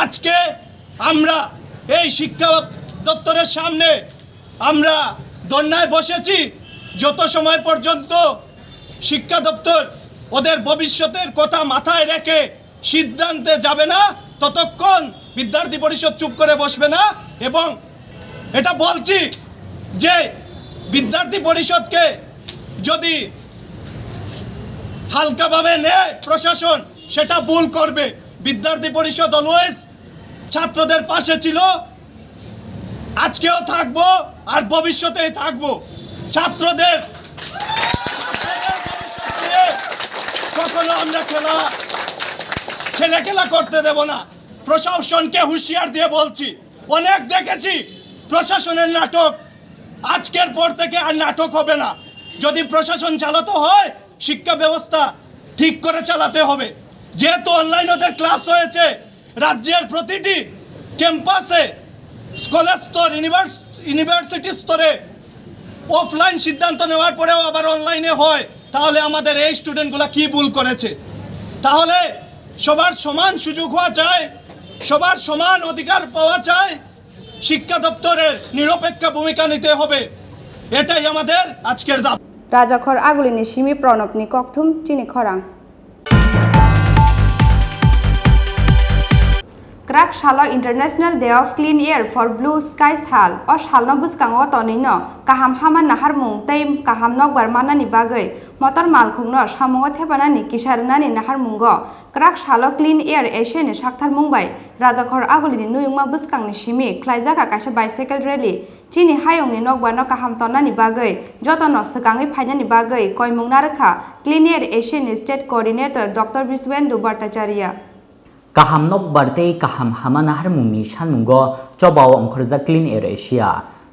আজকে আমরা এই শিক্ষা দপ্তরের সামনে আমরা ধর্নায় বসেছি যত সময় পর্যন্ত শিক্ষা দপ্তর ওদের ভবিষ্যতের কথা মাথায় রেখে সিদ্ধান্তে যাবে না ততক্ষণ বিদ্যার্থী পরিষদ চুপ করে বসবে না এবং এটা বলছি যে বিদ্যার্থী পরিষদকে যদি হালকাভাবে নেয় প্রশাসন সেটা ভুল করবে বিদ্যার্থী পরিষদ অলওয়েজ ছাত্রদের পাশে ছিল আজকেও থাকবো আর ভবিষ্যতেই থাকবো ছাত্রদের কখনো আমরা ছেলেখেলা করতে দেব না প্রশাসনকে হুঁশিয়ার দিয়ে বলছি অনেক দেখেছি প্রশাসনের নাটক আজকের পর থেকে আর নাটক হবে না যদি প্রশাসন চালাতে হয় শিক্ষা ব্যবস্থা ঠিক করে চালাতে হবে যেহেতু অনলাইন ওদের ক্লাস হয়েছে রাজ্যের প্রতিটি ক্যাম্পাসে স্কলার স্তর ইউনিভার্সিটি স্তরে অফলাইন সিদ্ধান্ত নেওয়ার পরেও আবার অনলাইনে হয় তাহলে আমাদের এই স্টুডেন্টগুলো কি ভুল করেছে তাহলে সবার সমান সুযোগ হওয়া চাই সবার সমান অধিকার পাওয়া চাই শিক্ষা দপ্তরের নিরপেক্ষ ভূমিকা নিতে হবে এটাই আমাদের আজকের দাবি রাজাখর আগুলিনি সিমি প্রণবনি ককথুম চিনি খরাং Krak Shalo International Day of Clean Air for Blue Skies Hal o Shalno Buskango Tonino Kaham Haman Nahar Mung Taim Kaham Nok Barmanani Bagay Motor Malkungno Shamongo Tepanani Kisharnani Nahar Mungo Krak Shalo Clean Air Asian Shaktar Mumbai Rajakhor Agulini Nuyuma Buskang Nishimi Klaizaka Kasha Bicycle Rally Chini Hayong ni Nok Barno Kaham Tonani Bagay Jotono Sakangi Painani Bagay Koimung Naraka Clean Air Asian State Coordinator Dr. Biswendu Bhattacharya Kaham nok barte kaham hamanahar mungni shanmungo chobao ongkhorja Clean Air Asia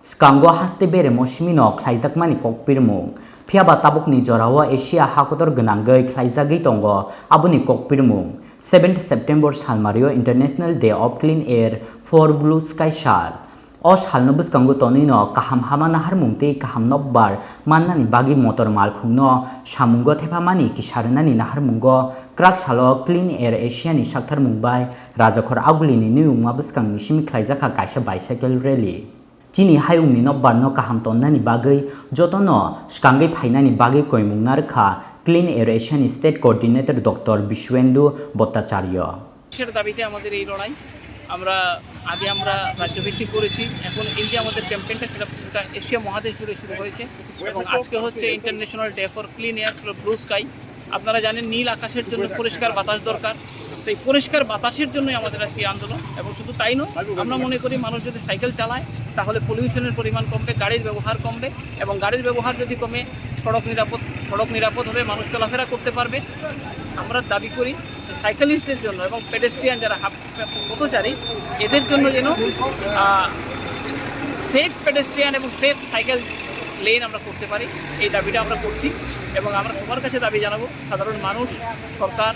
skango haste bere moshmino khlaijakmani kokpirmung phiaba tabukni jorawa Asia hakotor gnangai khlaijagei tongo abuni kokpirmung 7th September salmario International Day of Clean Air for Blue Sky Shal o salno buskango tonino kaham hamana harmungte kaham nobbar mannani bagi motor malkhungno samungo thepamani kisarnani naharmungo krak salo clean air asia ni sakthar mungbai rajakhor agulini niungma buskangni simi khlaijaka kaisa bicycle rally Chini hayungni nobbar no kaham tonnani bagai jotono skangai phainani bagai koimungnar kha clean air asia ni state coordinator dr Bishwendu Bhattacharya দাবিতে আমাদের এই লড়াই আমরা আগে আমরা রাজ্যভিত্তিক করেছি এখন এই যে আমাদের ক্যাম্পেইনটা সেটা এশিয়া মহাদেশ জুড়ে শুরু হয়েছে এবং আজকে হচ্ছে international day for clean air for blue sky আপনারা জানেন নীল আকাশের জন্য পরিষ্কার বাতাস দরকার তো এই পরিষ্কার বাতাসের জন্যই আমাদের আজকে আন্দোলন এবং শুধু তাই নয় আমরা মনে করি মানুষ যদি সাইকেল চালায় তাহলে পলিউশনের পরিমাণ কমবে গাড়ির ব্যবহার কমবে এবং গাড়ির ব্যবহার যদি কমে সড়ক নিরাপদ হবে মানুষ চলাফেরা করতে পারবে আমরা দাবি করি যে সাইকেলিস্টদের জন্য এবং পেডেস্ট্রিয়ান যারা পথচারী এদের জন্য যেন সেফ পেডেস্ট্রিয়ান এবং সেফ সাইকেল লেন আমরা করতে পারি এই দাবিটা আমরা করছি এবং আমরা সবার কাছে দাবি জানাবো সাধারণ মানুষ সরকার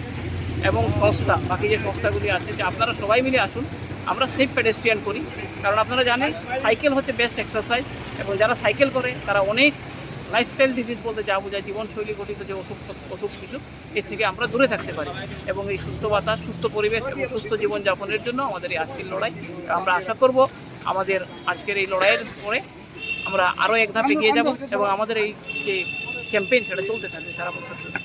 এবং সংস্থা বাকি যে সংস্থাগুলি আছে যে আপনারা সবাই মিলে আসুন আমরা সেফ পেডেস্ট্রিয়ান করি কারণ আপনারা জানেন সাইকেল হচ্ছে বেস্ট এক্সারসাইজ এবং যারা সাইকেল করে তারা অনেক লাইফস্টাইল ডিজিজ বলতে যা বোঝায় জীবনশৈলী গঠিত যে অসুখ বিসুখ এর থেকে আমরা দূরে থাকতে পারি এবং এই সুস্থ বাতাস সুস্থ পরিবেশ এবং সুস্থ জীবনযাপনের জন্য আমাদের এই আজকের লড়াই আমরা আশা করব আমাদের আজকের এই লড়াইয়ের পরে আমরা আরও এক ধাপ এগিয়ে যাব এবং আমাদের এই যে ক্যাম্পেইন সেটা চলতে থাকবে সারা বছর ধরে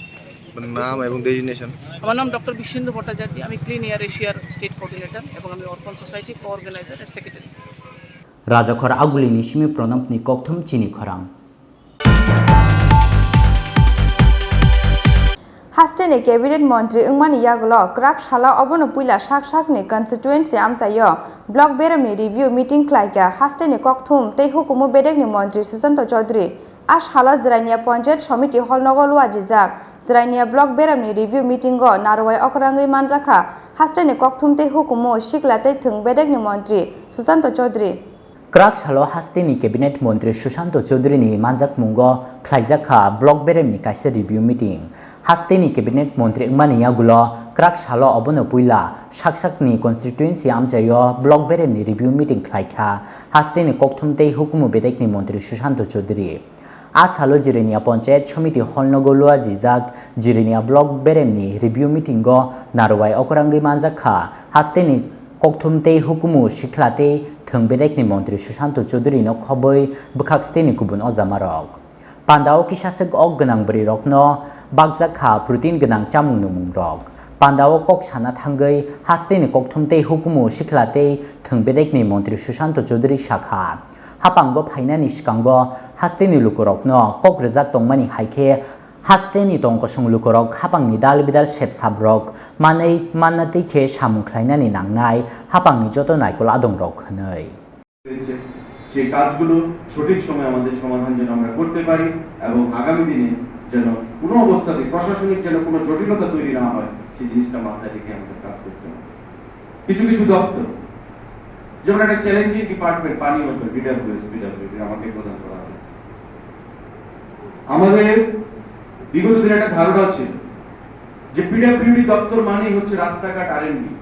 নাম এবং ডেজিগনেশন আমার নাম ডক্টর বিশ্বেন্দু ভট্টাচার্য আমি ক্লিন এয়ার এশিয়ার স্টেট কোঅর্ডিনেটর এবং আমি অর্পণ সোসাইটি কো-অর্গানাইজার এন্ড সেক্রেটারি রাজাখর আগুলিনি সিমি প্রণবনি ককথম চিনি খরাং Hasteni cabinet মন্ত্রী Ingmani Yaglo krak shala obono puila sak ni constituency amsayo block beremni review meeting klaika Hasteni kokthum tei hukumu bedekni মন্ত্রী Susanto Chaudhary as hala Zrania Panchayat Committee hall nogolwa jizak Zrania block beremni review meeting go narwai okrangai manjaka Hasteni kokthum tei hukumu siklate thung bedekni মন্ত্রী Susanto Chaudhary Krak salo Hasteni cabinet মন্ত্রী Susanto Chaudhary ni manjak mungo khlaijaka block beremni kaisa review meeting Hasteni cabinet মন্ত্রী Ingmani Yaglo krak salo obono puila saksakni constituency amjayo block beremni review meeting khlaikha Hasteni kokthum tei hukumu bedekni মন্ত্রী Susanto Chaudhary Asalo Jirenia Panchayat Committee hall nogolwa jijak Jirenia block beremni review meeting go narwai okrangai manjakha Hasteni kokthum tei hukumu siklate thongbedekni মন্ত্রী Susanto Chaudhary no khoboi bwkhaksteni kubun ojamarok Pandao kisasek ok gonang bri rokno bakjakha protein gonang chamung numungrok Pandao kok sana thangai Hasteni kokthum tei hukumu siklate thongbedekni মন্ত্রী Susanto Chaudhary sakha Hapango phainani sikango Hasteni lukurokno kok rejak tongmani haikhe Hasteni tongkosung lukurok hapangni dal bidal sep sabrok manei mannatei khe samung khlainani nangnai hapangni joto naikol adongrok hwnoi সেই কাজগুলো সঠিক সময়ে আমাদের সমাধান যেন আমরা করতে পারি এবং আগামী দিনে যেন কোনো অবস্থাতে প্রশাসনিক যেন কোনো জটিলতা তৈরি না হয় সেই জিনিসটা মাথায় রেখে আমাদের কাজ করতে হবে কিছু কিছু দপ্তর যেমন একটা চ্যালেঞ্জিং ডিপার্টমেন্ট পানি অঞ্চল বিডব্লিউএস আমাকে প্রদান করা হয়েছে আমাদের বিগত দিনে একটা ধারণা ছিল যে পিডব্লিউডি দপ্তর মানেই হচ্ছে রাস্তাঘাট আরএনডি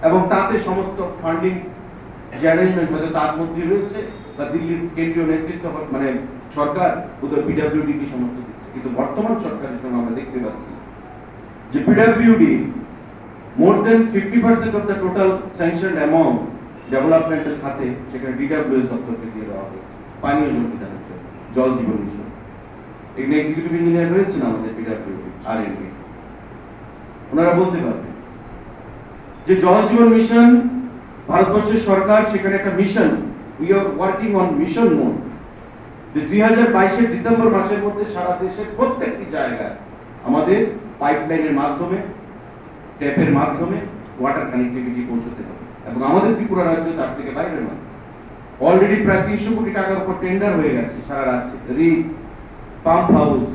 এবং তাতে সমস্ত ফান্ডিং যে অ্যারেঞ্জমেন্ট হয়তো তার মধ্যে রয়েছে বা দিল্লির কেন্দ্রীয় নেতৃত্ব মানে সরকার ওদের পিডব্লিউডি কি সমস্ত দিচ্ছে কিন্তু বর্তমান সরকারের সঙ্গে আমরা দেখতে পাচ্ছি যে PWD more than 50% of the total sanctioned amount ডেভেলপমেন্টের খাতে সেখানে ডিডব্লিউএস দপ্তরকে দিয়ে দেওয়া হয়েছে পানীয় জল বিধানের জন্য জল জীবন মিশন এখানে এক্সিকিউটিভ ইঞ্জিনিয়ার রয়েছেন আমাদের পিডব্লিউডি আরএনডি ওনারা বলতে পারবেন যে জল জীবন মিশন ভারতবর্ষের সরকার সেখানে একটা mission we are working on mission mode যে 2022 এর ডিসেম্বর মাসের মধ্যে সারা দেশের প্রত্যেকটি জায়গায় আমাদের পাইপলাইনের মাধ্যমে ট্যাপের মাধ্যমে ওয়াটার কানেক্টিভিটি পৌঁছতে হবে এবং আমাদের ত্রিপুরা রাজ্য তার থেকে বাইরে নয় অলরেডি প্রায় 300 কোটি টাকার উপর টেন্ডার হয়ে গেছে সারা রাজ্যে পাম্প হাউস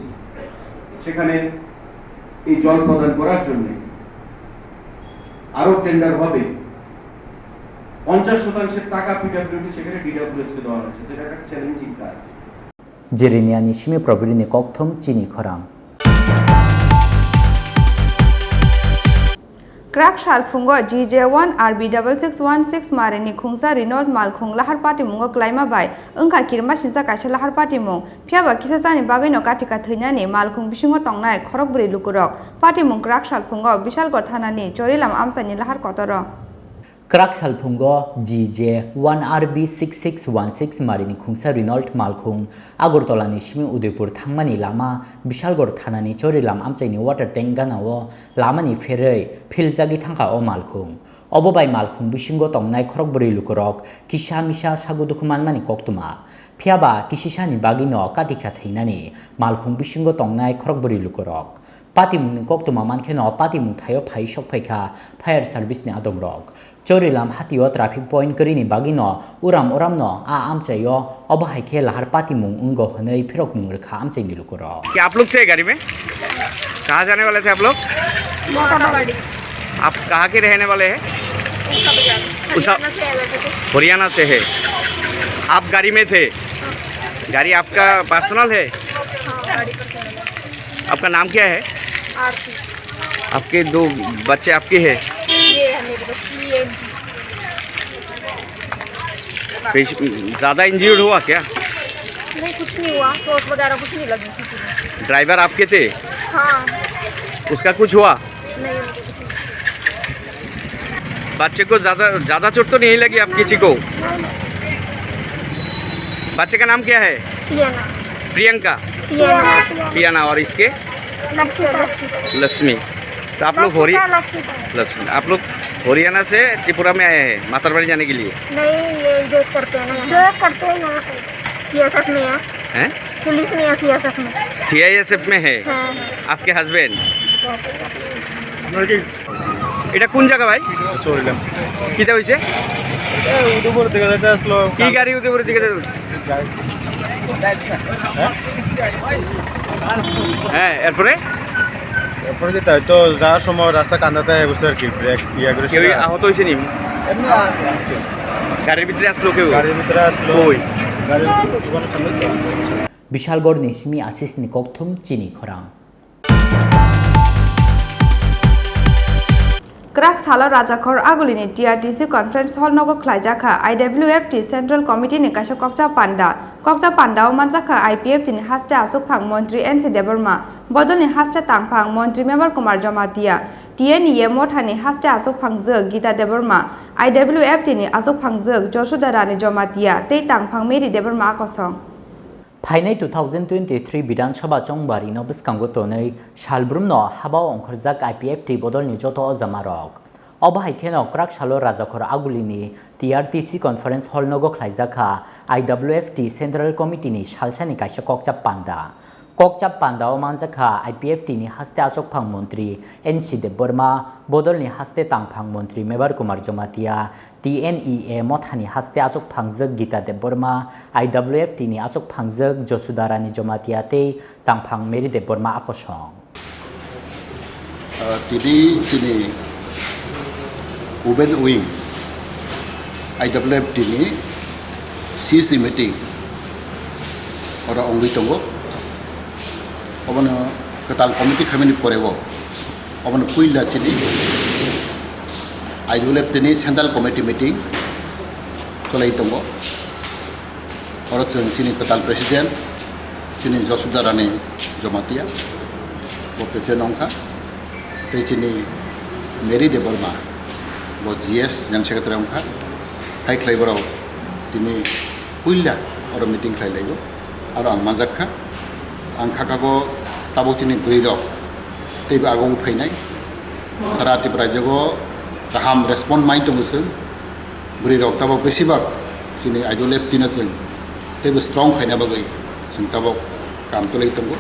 সেখানে এই জল প্রদান করার জন্য আরো টেন্ডার হবে 50% টাকা পিডব্লিউডি সেখানে ডিডব্লিউএস কে দেওয়া হচ্ছে এটা একটা চ্যালেঞ্জিং কাজ Jiriniani simi probirini kokthom Chini Khorang Krak Shal Fungo GJ1 RB6616 Marini Khungsa Renault Malkhung Lahar Party Mungo Klaima Bai Ungka Kirma Shinsa Kaisha Lahar Party Mung Piaba Kisasani Bagino Katika Thunani Malkhung Bishingo Tongnai Khorokburi Lukurok Party Mung Krak Shal Fungo Bishal Gothanani Chorilam Amsani Lahar Kotoro Krak Salphungo GJ1 RB6616 Marini Khungsa Renault Malkhung Agortola ni Shimi Udaipur Thangmani Lama Bishalgor Thanani Chorilam Amchaini water tank ganao Lamani Ferrei Philjagi Thangka o Malkhung Obobai Malkhung Bishingo Tongnai Khorokburi Lukurok Kisha Misha Sagudukuman Mani Koktuma Phiaba Kisishani Bagino Katika Thainani Malkhung Bishingo Tongnai Khorokburi Lukurok Pati Mung Koktuma Mankeno Pati Mung Thayo Phai Shokphaika Fire Service ni Adomrok Chorilam hatio traffic point करीनी बागिनो उराम उरामनो आमचायो अब हाइके लहर पाती मुंग उंगो Hanoi फिरक मुंग रखा आमचे निलुकुरो क्या आप लोग थे गाड़ी में कहाँ जाने वाले थे आप लोग आप कहाँ के रहने वाले हैं हरियाणा से है आप गाड़ी में थे गाड़ी आपका पर्सनल है आपका नाम क्या है आपके दो बच्चे आपके हैं ज़्यादा इंजर्ड हुआ क्या नहीं कुछ नहीं हुआ चोट वगैरह कुछ नहीं लगी किसी को ड्राइवर आपके थे हाँ उसका कुछ हुआ नहीं बच्चे को ज़्यादा चोट तो नहीं लगी आप किसी को बच्चे का नाम क्या है प्रियंका पियाना और इसके लक्ष्मी तो आप लोग लक्ष्मी आप लोग हरियाणा से त्रिपुरा में आए हैं मातरबाड़ी जाने के लिए नहीं ये जो करते हैं सीएसएफ में है पुलिस में है सीएसएफ में सीआईएसएफ में है हाँ। आपके हस्बैंड এটা কোন জায়গা ভাই চললাম কিটা হইছে উদয়পুর দিকে যাইতে আসলো কি গাড়ি উদয়পুর দিকে হ্যাঁ এরপরে যেটা হয়তো যাওয়ার সময় রাস্তা কান্দাতে বসে আর কি ব্রেক ইয়া করে কেউ আহত হয়েছে নি গাড়ির ভিতরে আসলো কেউ গাড়ির ভিতরে আসলো ওই গাড়ির দোকানের সামনে Bishalgor ni Shimi Asis ni Kokthum Chini Khorang Krak Salo Rajakhor Agulini TRTC Conference Hall Nogo Klajaka IWFT Central Committee ni Kasha Kokcha Panda o Manjaka IPFT ni Haste Asuk Phang Montri NC Debbarma Bodol ni Haste Tangphang Montri Member Kumar Jamatia TN ye Mothani Haste Asuk Phang Zeg Gita Debbarma IWFT ni Asuk Phang Zeg Joshudara ni Jamatia Tei Tangphang Meri Debbarma Akosong Phainai 2023 Bidan Sabha Chongbari no Biskango Tonei Shalbrum no Habao Onkhorjak IPFT Bodol ni Joto Zamarok Oba Haikeno Krak Shalo Rajakhor Agulini TRTC Conference Hall Nogo Khlaijaka IWFT Central Committee ni Shalsani Kaisha Kokcha Panda o Manjaka IPFT ni Haste Asok Phang Montri NC Debbarma Bodol ni Haste Tangphang Montri Mebar Kumar Jomatia TNEA Mothani Haste Asok Phangjak Gita Debbarma IWFT ni Asok Phangjak Josudara ni Jomatia te Tangphang Meri Debbarma Akosong Tidi sini Uben Wing IWFT ni CC meeting orang ongwi tonggo Oban ketal komiti kami ni porego Oban puila sini IWFT ni Central Committee meeting Solai tonggo Orang sini ketal presiden Sini Josudara ni Jomatia Bopece nongka Sini Meri Debbarma Bo GS yang sekretari nongka Hai klai borau Sini puila orang meeting klai lego Orang manjakka Ang kakago tabo sini burirok Tiba agong upainai Sara Tripura jago Taham respon main tunggusun Burirok tabo besibak Sini IWFT na jeng Tiba strong khaina bagai Sing tabo kam tulai tunggu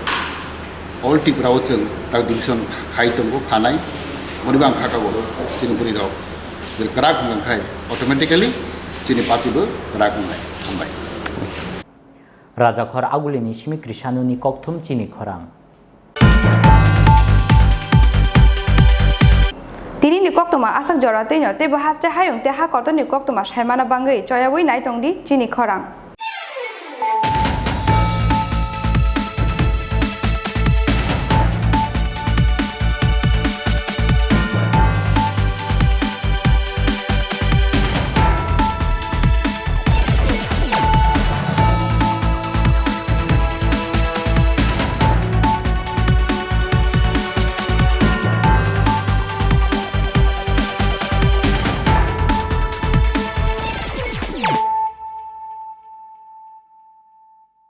All Tripura jeng Tak division khai tunggu khanai Monibang kakago Sini burirok Bil kerak ngang khai Automatically Sini parti ber kerak ngai Sampai Rajakhor Agulini Shimi Krishanu ni Kokthum Chini Khorang Tini ni Koktuma Asak Joratinho Te Bahaste Hayung Te Ha Koto ni Koktuma Shaimana Bangai Choyawi Naitongdi Chini Khorang